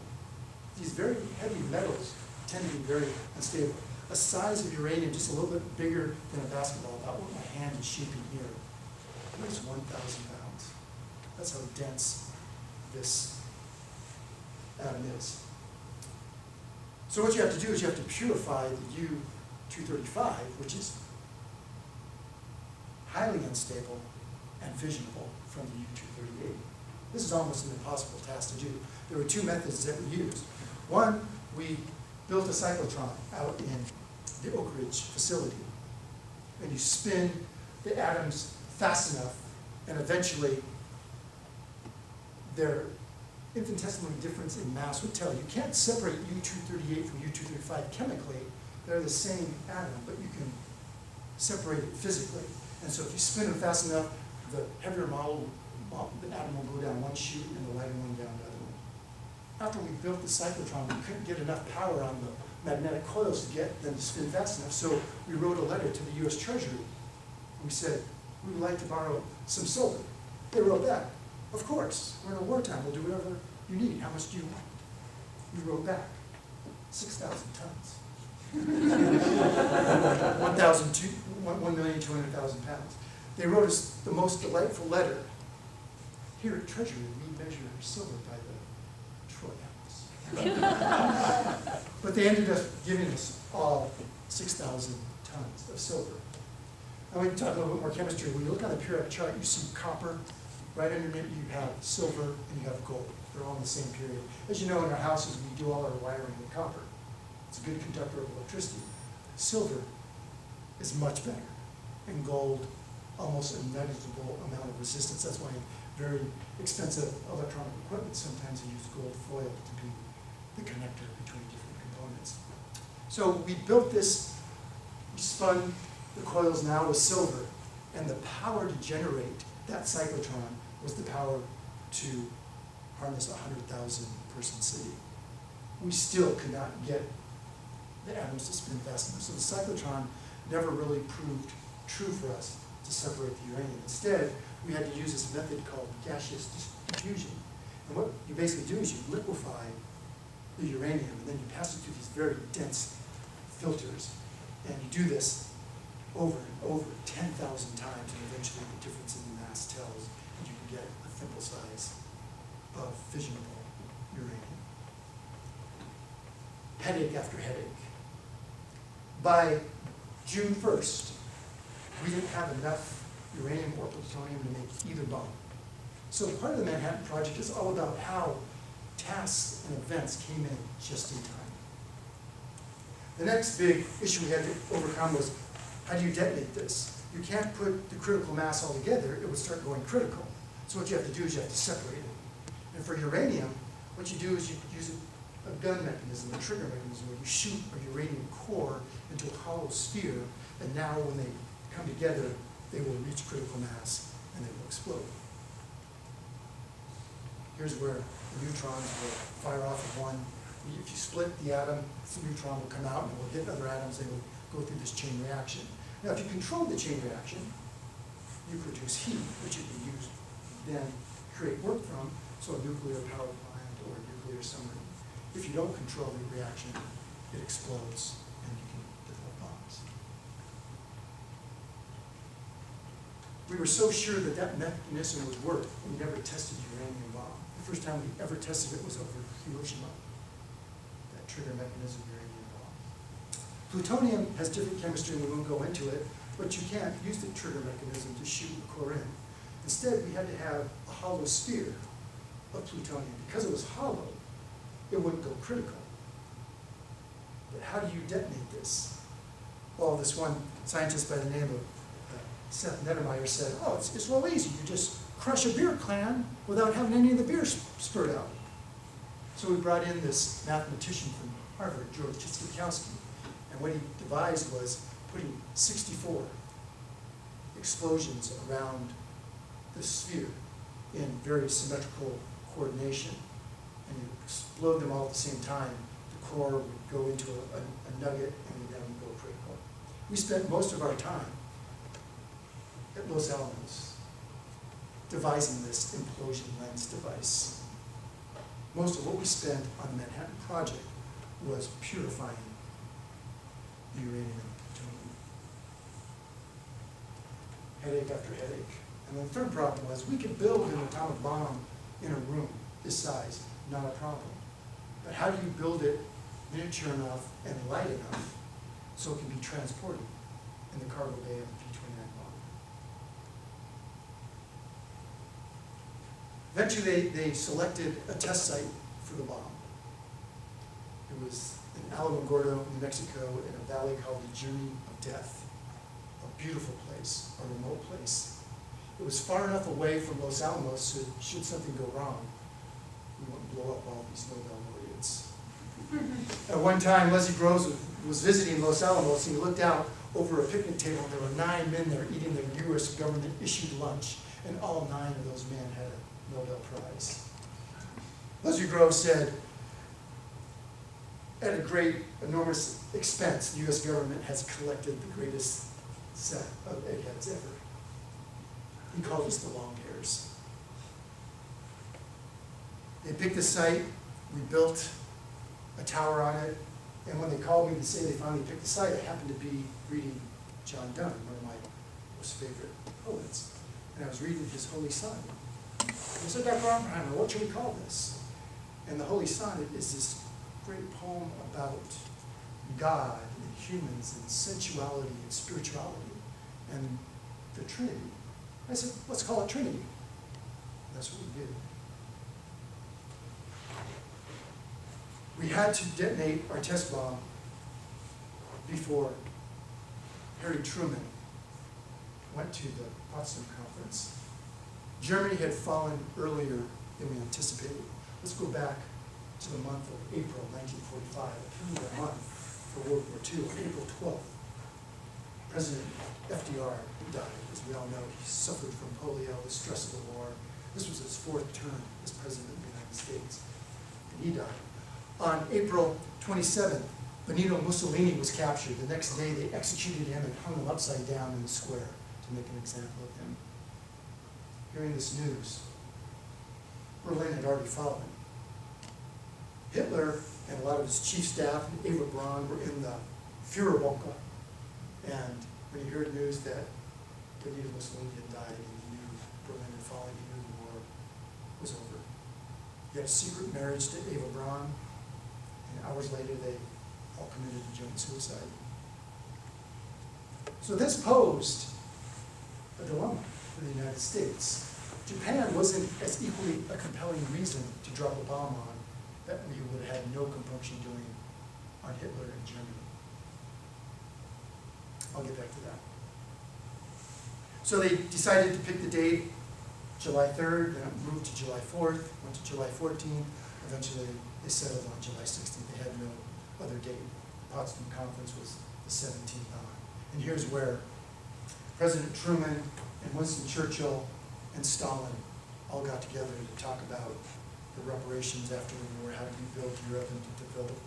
These very heavy metals tend to be very unstable. A size of uranium just a little bit bigger than a basketball, about what my hand is shaping here, weighs 1,000 pounds. That's how dense this atom is. So what you have to do is you have to purify the U-235, which is highly unstable and fissionable from the U-238. This is almost an impossible task to do. There were 2 methods that we used. One, we built a cyclotron out in the Oak Ridge facility. And you spin the atoms fast enough, and eventually their infinitesimal difference in mass would tell you. You can't separate U-238 from U-235 chemically. They're the same atom, but you can separate it physically. And so if you spin them fast enough, the heavier model, the atom will go down one chute and the lighter one down the other one. After we built the cyclotron, we couldn't get enough power on the magnetic coils to get them to spin fast enough, so we wrote a letter to the US Treasury. We said, we would like to borrow some silver. They wrote back, of course, we're in a wartime, we'll do whatever you need. How much do you want? We wrote back, 6,000 tons. 1,200,000 pounds. They wrote us the most delightful letter. Here at Treasury, we measure silver by the troy ounce. But they ended up giving us all 6,000 tons of silver. And we can talk a little bit more chemistry. When you look on the periodic chart, you see copper. Right underneath you have silver and you have gold. They're all in the same period. As you know, in our houses, we do all our wiring with copper. It's a good conductor of electricity. Silver is much better, and gold, almost a negligible amount of resistance. That's why in very expensive electronic equipment, sometimes they use gold foil to be the connector between different components. So we built this, we spun the coils now with silver, and the power to generate that cyclotron was the power to harness a 100,000 person city. We still could not get the atoms to spin fast enough. So the cyclotron never really proved true for us to separate the uranium. Instead, we had to use this method called gaseous diffusion. And what you basically do is you liquefy the uranium, and then you pass it through these very dense filters. And you do this over and over 10,000 times, and eventually the difference in the mass tells, and you can get a thimble size of fissionable uranium. Headache after headache. By June 1st, we didn't have enough uranium or plutonium to make either bomb. So part of the Manhattan Project is all about how tasks and events came in just in time. The next big issue we had to overcome was, how do you detonate this? You can't put the critical mass all together, it would start going critical. So what you have to do is you have to separate it. And for uranium, what you do is you use a gun mechanism, a trigger mechanism, where you shoot a uranium core into a hollow sphere, and now when they come together, they will reach critical mass and they will explode. Here's where the neutrons will fire off of one. If you split the atom, the neutron will come out and it will hit other atoms, they will go through this chain reaction. Now, if you control the chain reaction, you produce heat, which you can use, then create work from, so a nuclear power plant or a nuclear submarine. If you don't control the reaction, it explodes and you can develop bombs. We were so sure that that mechanism would work, we never tested uranium bomb. The first time we ever tested it was over Hiroshima, that trigger mechanism uranium bomb. Plutonium has different chemistry, and we won't go into it, but you can't use the trigger mechanism to shoot the core in. Instead, we had to have a hollow sphere of plutonium. Because it was hollow, it wouldn't go critical. But how do you detonate this? Well, this one scientist by the name of Seth Nettermeyer said, oh, it's real easy. You just crush a beer can without having any of the beer spurt out. So we brought in this mathematician from Harvard, George Kislikowski, and what he devised was putting 64 explosions around the sphere in very symmetrical coordination. And you explode them all at the same time. The core would go into a nugget and then go critical. We spent most of our time at Los Alamos devising this implosion lens device. Most of what we spent on the Manhattan Project was purifying the uranium and plutonium. Headache after headache. And the third problem was we could build an atomic bomb in a room this size, not a problem. But how do you build it miniature enough and light enough so it can be transported in the cargo bay of the B-29 bomb? Eventually, they selected a test site for the bomb. It was in Alamogordo, New Mexico, in a valley called the Journey of Death. A beautiful place, a remote place. It was far enough away from Los Alamos so should something go wrong, we wouldn't blow up all these Nobel laureates. At one time, Leslie Groves was visiting Los Alamos, and he looked out over a picnic table, and there were 9 men there eating their U.S. government-issued lunch, and all 9 of those men had a Nobel Prize. Leslie Groves said, at a great, enormous expense, the U.S. government has collected the greatest set of eggheads ever. He called us the long hairs. They picked the site, we built a tower on it, and when they called me to say they finally picked the site, I happened to be reading John Donne, one of my most favorite poets, and I was reading his Holy Son. I said, Dr. Oppenheimer, what should we call this? And the Holy Sonnet is this great poem about God and humans and sensuality and spirituality and the Trinity. I said, let's call it Trinity. That's what we did. We had to detonate our test bomb before Harry Truman went to the Potsdam Conference. Germany had fallen earlier than we anticipated. Let's go back to the month of April 1945, a pivotal month for World War II. On April 12th, President FDR died. As we all know, he suffered from polio, the stress of the war. This was his 4th term as President of the United States, and he died. On April 27th, Benito Mussolini was captured. The next day, they executed him and hung him upside down in the square to make an example of him. Hearing this news, Berlin had already fallen. Hitler and a lot of his chief staff and Eva Braun were in the Führerbunker. And when he heard news that Benito Mussolini had died and he knew Berlin had fallen, he knew the war was over. He had a secret marriage to Eva Braun, and hours later they all committed a joint suicide. So this posed a dilemma for the United States. Japan wasn't as equally a compelling reason to drop a bomb on that we would have had no compunction doing on Hitler and Germany. I'll get back to that. So they decided to pick the date, July 3rd, then it moved to July 4th, went to July 14th, eventually they settled on July 16th. They had no other date. The Potsdam Conference was the 17th on. And here's where President Truman and Winston Churchill and Stalin all got together to talk about the reparations after the war, how to rebuild Europe and to develop,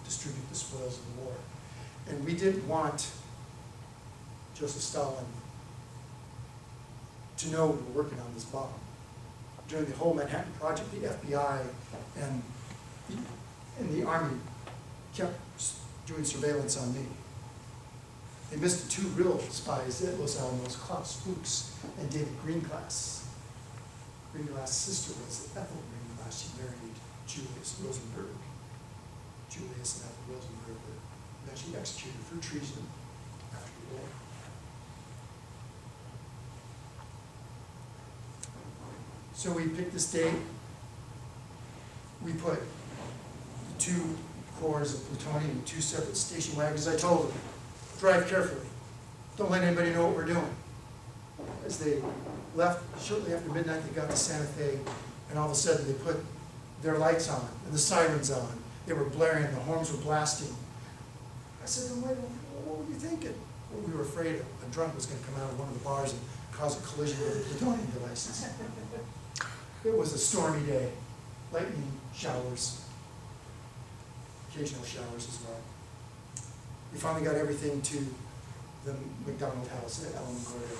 distribute the spoils of the war. And we didn't want Joseph Stalin to know we were working on this bomb. During the whole Manhattan Project, the FBI and the Army kept doing surveillance on me. They missed 2 real spies at Los Alamos, Klaus Fuchs and David Greenglass. Greenglass' sister was Ethel Greenglass. She married Julius Rosenberg. Julius and Ethel Rosenberg were eventually executed for treason after the war. So we picked this date. We put the 2 cores of plutonium in 2 separate station wagons. I told them, drive carefully. Don't let anybody know what we're doing. As they left, shortly after midnight, they got to Santa Fe, and all of a sudden they put their lights on and the sirens on. They were blaring, the horns were blasting. I said to them, what were you thinking? Well, we were afraid a drunk was going to come out of one of the bars and cause a collision with the plutonium devices. It was a stormy day, lightning showers, occasional showers as well. We finally got everything to the McDonald House at Alamogordo.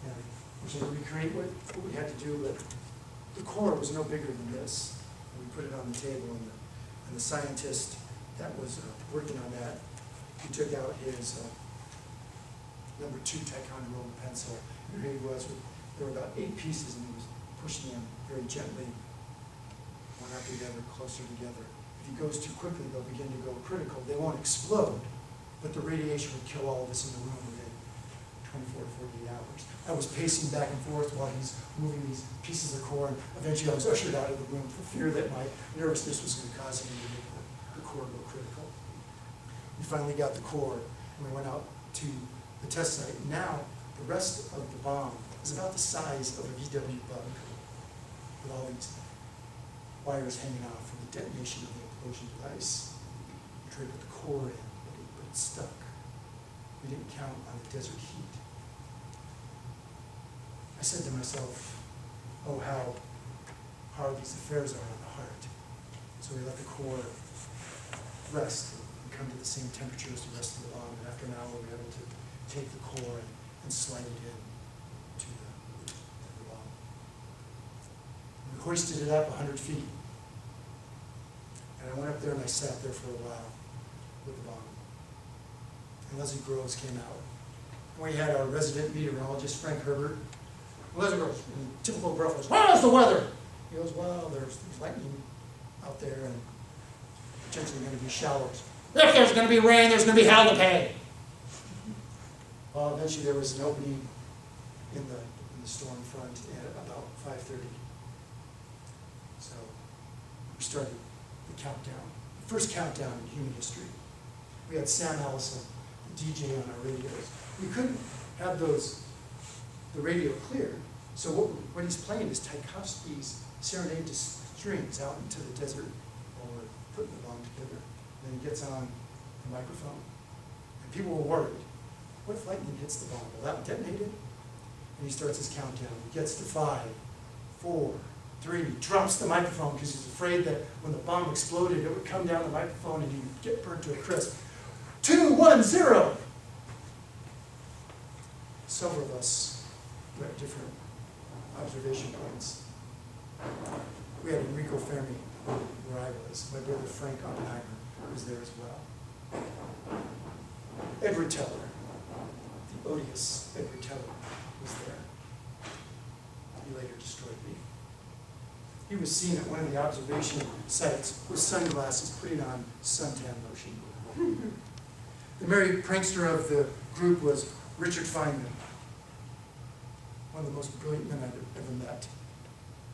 And we should recreate what we had to do, but the core was no bigger than this. And we put it on the table, and the scientist that was working on that, he took out his number 2 Ticonderoga pencil, and here he was. There were about 8 pieces, and he was pushing them very gently, one after the other, closer together. If he goes too quickly, they'll begin to go critical. They won't explode, but the radiation would kill all of us in the room within 24 to 48 hours. I was pacing back and forth while he's moving these pieces of core, and eventually I was ushered out of the room for fear that my nervousness was going to cause him to make the core go critical. We finally got the core, and we went out to the test site. Now, the rest of the bomb is about the size of a VW bug, with all these wires hanging off from the detonation of the implosion device. We tried to put the core in, but it stuck. We didn't count on the desert heat. I said to myself, oh, how hard these affairs are on the heart. So we let the core rest and come to the same temperature as the rest of the bomb. And after an hour, we were able to take the core and slide it in to the bomb. We hoisted it up 100 feet. And I went up there and I sat there for a while with the bomb. And Leslie Groves came out. And we had our resident meteorologist, Frank Herbert. And Leslie Groves, in typical gruff voice, how's the weather? He goes, well, there's lightning out there and potentially going to be showers. If there's going to be rain, there's going to be hell to pay. Well, eventually there was an opening in the storm front at about 5:30. So we started the countdown, the first countdown in human history. We had Sam Ellison, the DJ on our radios. We couldn't have the radio clear, so what he's playing is Tchaikovsky's Serenade to Strings out into the desert while we're putting the bomb together. And then he gets on the microphone, and people were worried. What if lightning hits the bomb? Will that detonate it? And he starts his countdown. He gets to 5, 4, 3, drops the microphone because he's afraid that when the bomb exploded, it would come down the microphone and he'd get burnt to a crisp. 2, 1, 0. Several of us were at different observation points. We had Enrico Fermi, where I was. My brother Frank Oppenheimer was there as well. Edward Teller, the odious Edward Teller, was there. He later destroyed me. He was seen at one of the observation sites with sunglasses putting on suntan lotion. The merry prankster of the group was Richard Feynman, one of the most brilliant men I've ever met,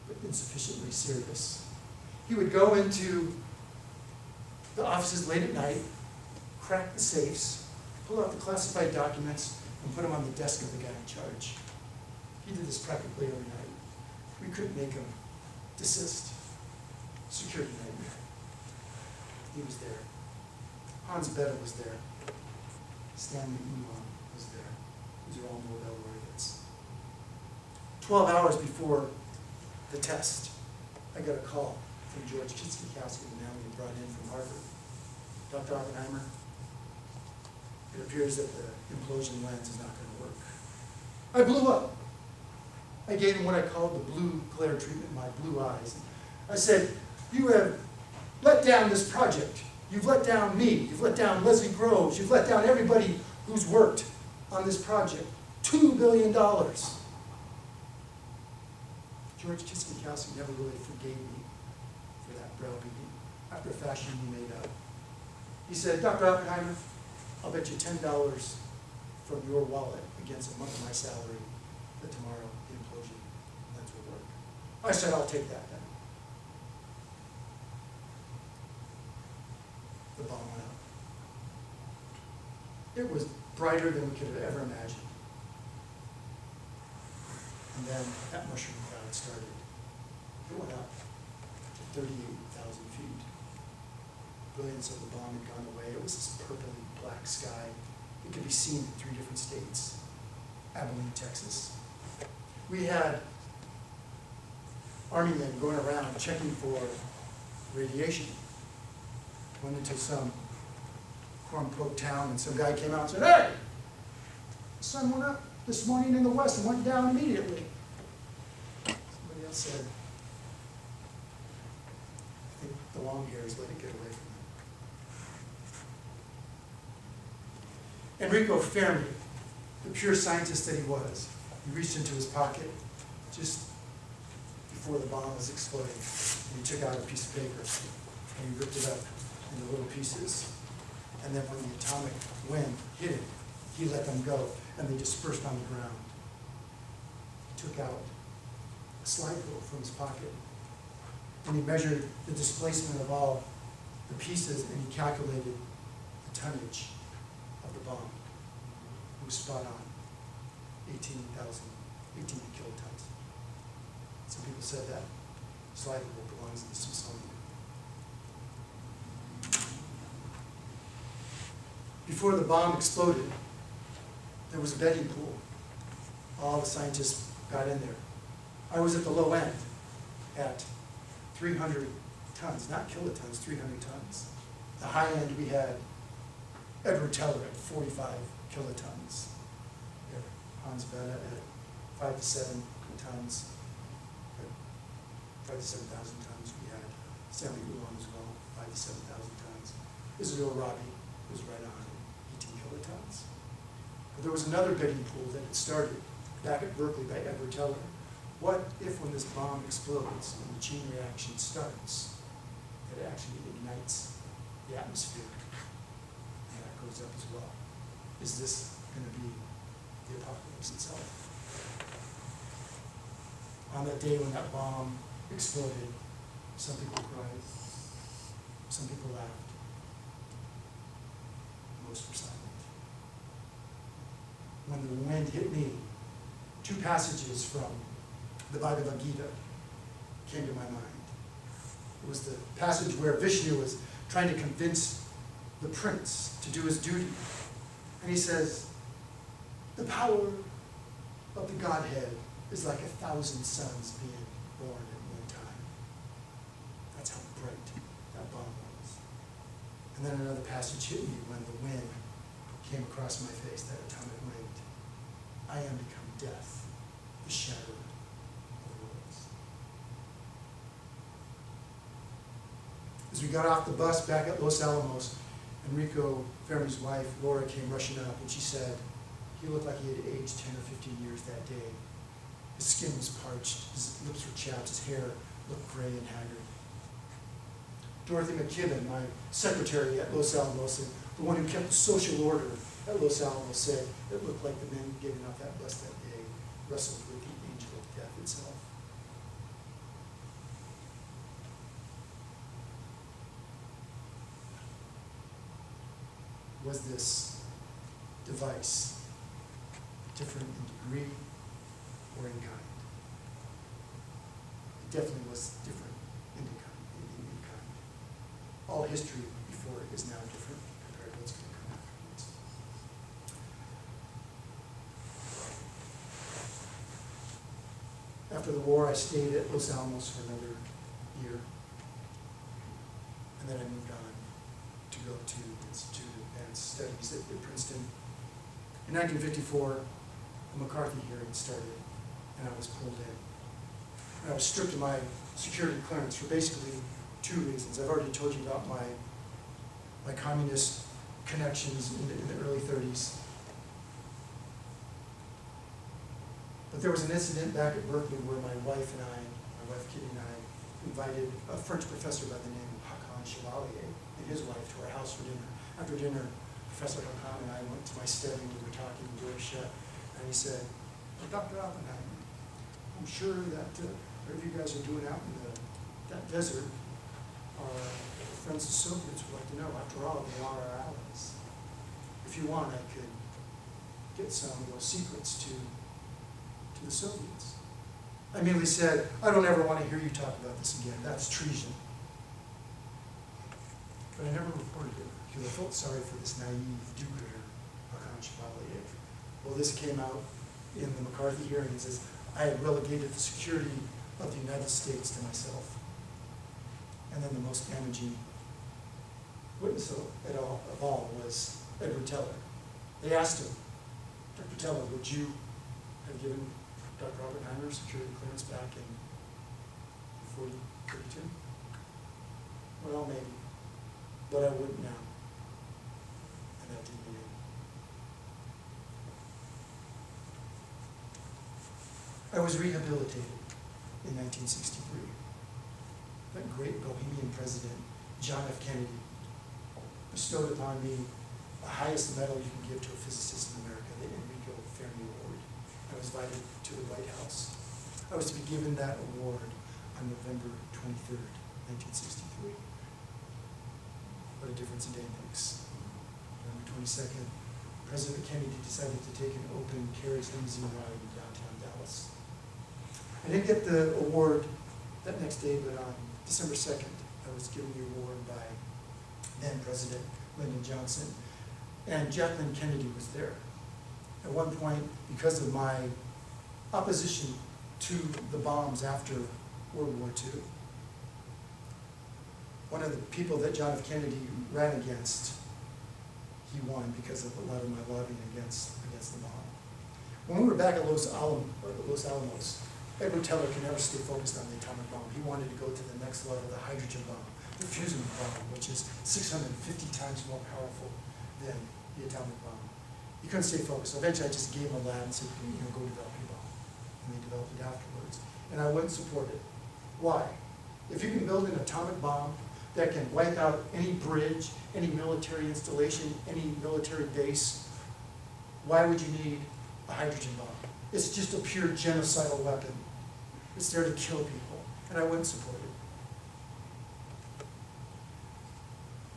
but insufficiently serious. He would go into the offices late at night, crack the safes, pull out the classified documents, and put them on the desk of the guy in charge. He did this practically every night. We couldn't make him desist. Security nightmare. He was there. Hans Bethe was there. Stanley Uman was there. These are all Nobel laureates. 12 hours before the test, I got a call from George Kitskikowski, the man we brought in from Harvard. Dr. Oppenheimer, it appears that the implosion lens is not going to work. I blew up. I gave him what I called the blue glare treatment in my blue eyes. I said, you have let down this project. You've let down me. You've let down Leslie Groves. You've let down everybody who's worked on this project. $2 billion. George Kitskikowski never really forgave me for that browbeating. After a fashion he made up. He said, Dr. Oppenheimer, I'll bet you $10 from your wallet against a month of my salary that tomorrow the implosion lens will work. I said, I'll take that then. The bomb went up. It was brighter than we could have ever imagined. And then that mushroom cloud started. It went up to 38,000 feet. Brilliance of the bomb had gone away. It was this purpley black sky. It could be seen in 3 different states. Abilene, Texas. We had Army men going around checking for radiation. Went into some corn-poked town, and some guy came out and said, hey, the sun went up this morning in the west and went down immediately. Somebody else said, I think the long hairs let it get away from them. Enrico Fermi, the pure scientist that he was, he reached into his pocket just before the bomb was exploding, and he took out a piece of paper, and he ripped it up into little pieces. And then when the atomic wind hit it, he let them go, and they dispersed on the ground. He took out a slide rule from his pocket, and he measured the displacement of all the pieces, and he calculated the tonnage of the bomb. It was spot on, 18 kilotons. Some people said that slide rule belongs to the Smithsonian. Before the bomb exploded, there was a betting pool. All the scientists got in there. I was at the low end at 300 tons, not kilotons, 300 tons. The high end we had Edward Teller at 45 kilotons. We had Hans Bethe at 5 to 7 tons, 5 to 7,000 tons. We had Stanley Uman as well, 5 to 7,000 tons. Israel Rabi was right on 18 kilotons. But there was another betting pool that had started back at Berkeley by Edward Teller. What if when this bomb explodes and the chain reaction starts, that it actually ignites the atmosphere, and that goes up as well. Is this going to be the apocalypse itself? On that day when that bomb exploded, some people cried, some people laughed, most were silent. When the wind hit me, two passages from the Bhagavad Gita came to my mind. It was the passage where Vishnu was trying to convince the prince to do his duty. And he says, the power of the Godhead is like 1,000 suns being born at one time. That's how bright that bomb was. And then another passage hit me when the wind came across my face, that atomic wind. I am become death, the shadow of worlds. As we got off the bus back at Los Alamos, Enrico Fermi's wife, Laura, came rushing up, and she said he looked like he had aged 10 or 15 years that day. His skin was parched, his lips were chapped, his hair looked gray and haggard. Dorothy McKibben, my secretary at Los Alamos, and the one who kept the social order at Los Alamos, said it looked like the men getting off that bus that day wrestled with the angel of death itself. Was this device different in degree or in kind? It definitely was different in kind. All history before it is now different compared to what's going to come afterwards. After the war, I stayed at Los Alamos for another year. And then I moved on to go to the Institute of Advanced Studies at Princeton. In 1954, the McCarthy hearing started, and I was pulled in. And I was stripped of my security clearance for basically two reasons. I've already told you about my communist connections in the early 30s. But there was an incident back at Berkeley where my wife Kitty and I, invited a French professor by the name of Hakan Chevalier and his wife to our house for dinner. After dinner, Professor Hakan and I went to my study, we were talking, the door shut, and he said, "Oh, Dr. Oppenheimer, I'm sure that whatever you guys are doing out in that desert, our friends the Soviets would like to know. After all, they are our allies. If you want, I could get some of those secrets to the Soviets." I merely said, "I don't ever want to hear you talk about this again. That's treason." But I never reported it because I felt sorry for this naive do-gooder, Hakan Chevalier. Well, this came out in the McCarthy hearings as I had relegated the security of the United States to myself. And then the most damaging witness of all was Edward Teller. They asked him, "Dr. Teller, would you have given Dr. Oppenheimer security clearance back in 1932? Well, maybe, but I wouldn't now." And that did me in. I was rehabilitated in 1963. That great Bohemian president, John F. Kennedy, bestowed upon me the highest medal you can give to a physicist in America, the Enrico Fermi Award. I was invited to the White House. I was to be given that award on November 23rd, 1963. What a difference a day makes. November 22nd, President Kennedy decided to take an open carriage limousine ride in downtown Dallas. I didn't get the award that next day, but on December 2nd, I was given the award by then President Lyndon Johnson, and Jacqueline Kennedy was there. At one point, because of my opposition to the bombs after World War II, one of the people that John F. Kennedy ran against, he won because of a lot of my lobbying against the bomb. When we were back at Los Alamos, Edward Teller could never stay focused on the atomic bomb. He wanted to go to the next level, the hydrogen bomb, the fusion bomb, which is 650 times more powerful than the atomic bomb. He couldn't stay focused. So eventually I just gave him a lab and said, go develop your bomb. And they developed it afterwards. And I wouldn't support it. Why? If you can build an atomic bomb that can wipe out any bridge, any military installation, any military base, why would you need a hydrogen bomb? It's just a pure genocidal weapon. It's there to kill people, and I wouldn't support it.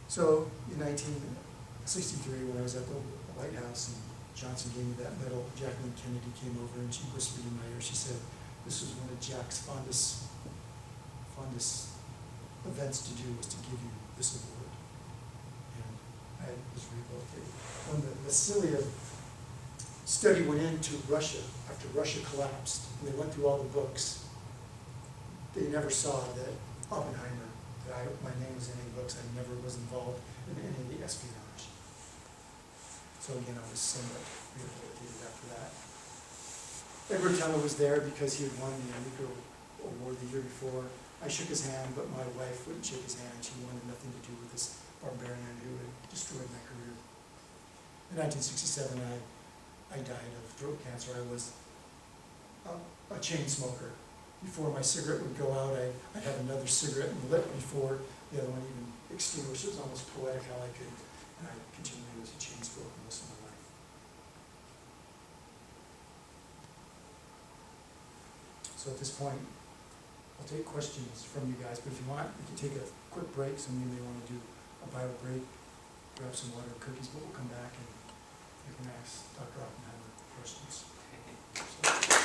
So in 1963, when I was at the White House and Johnson gave me that medal, Jacqueline Kennedy came over and she whispered in my ear, she said, this was one of Jack's fondest events to do, was to give you this award. And I was rehabilitated. When the Vasiliev study went into Russia, after Russia collapsed, and they went through all the books, they never saw that Oppenheimer, my name was in any books, I never was involved in any of the espionage. So again, I was somewhat rehabilitated after that. Edward Teller was there because he had won the Amico Award the year before. I shook his hand, but my wife wouldn't shake his hand. She wanted nothing to do with this barbarian who had destroyed my career. In 1967, I died of throat cancer. I was a chain smoker. Before my cigarette would go out, I'd have another cigarette and lit before the other one even extinguished. It was almost poetic how I could, and I continually was a chain smoker most of my life. So at this point, I'll take questions from you guys, but if you want, we can take a quick break. Some of you may want to do a bio break, grab some water and cookies, but we'll come back and you can ask Dr. Oppenheimer questions. So.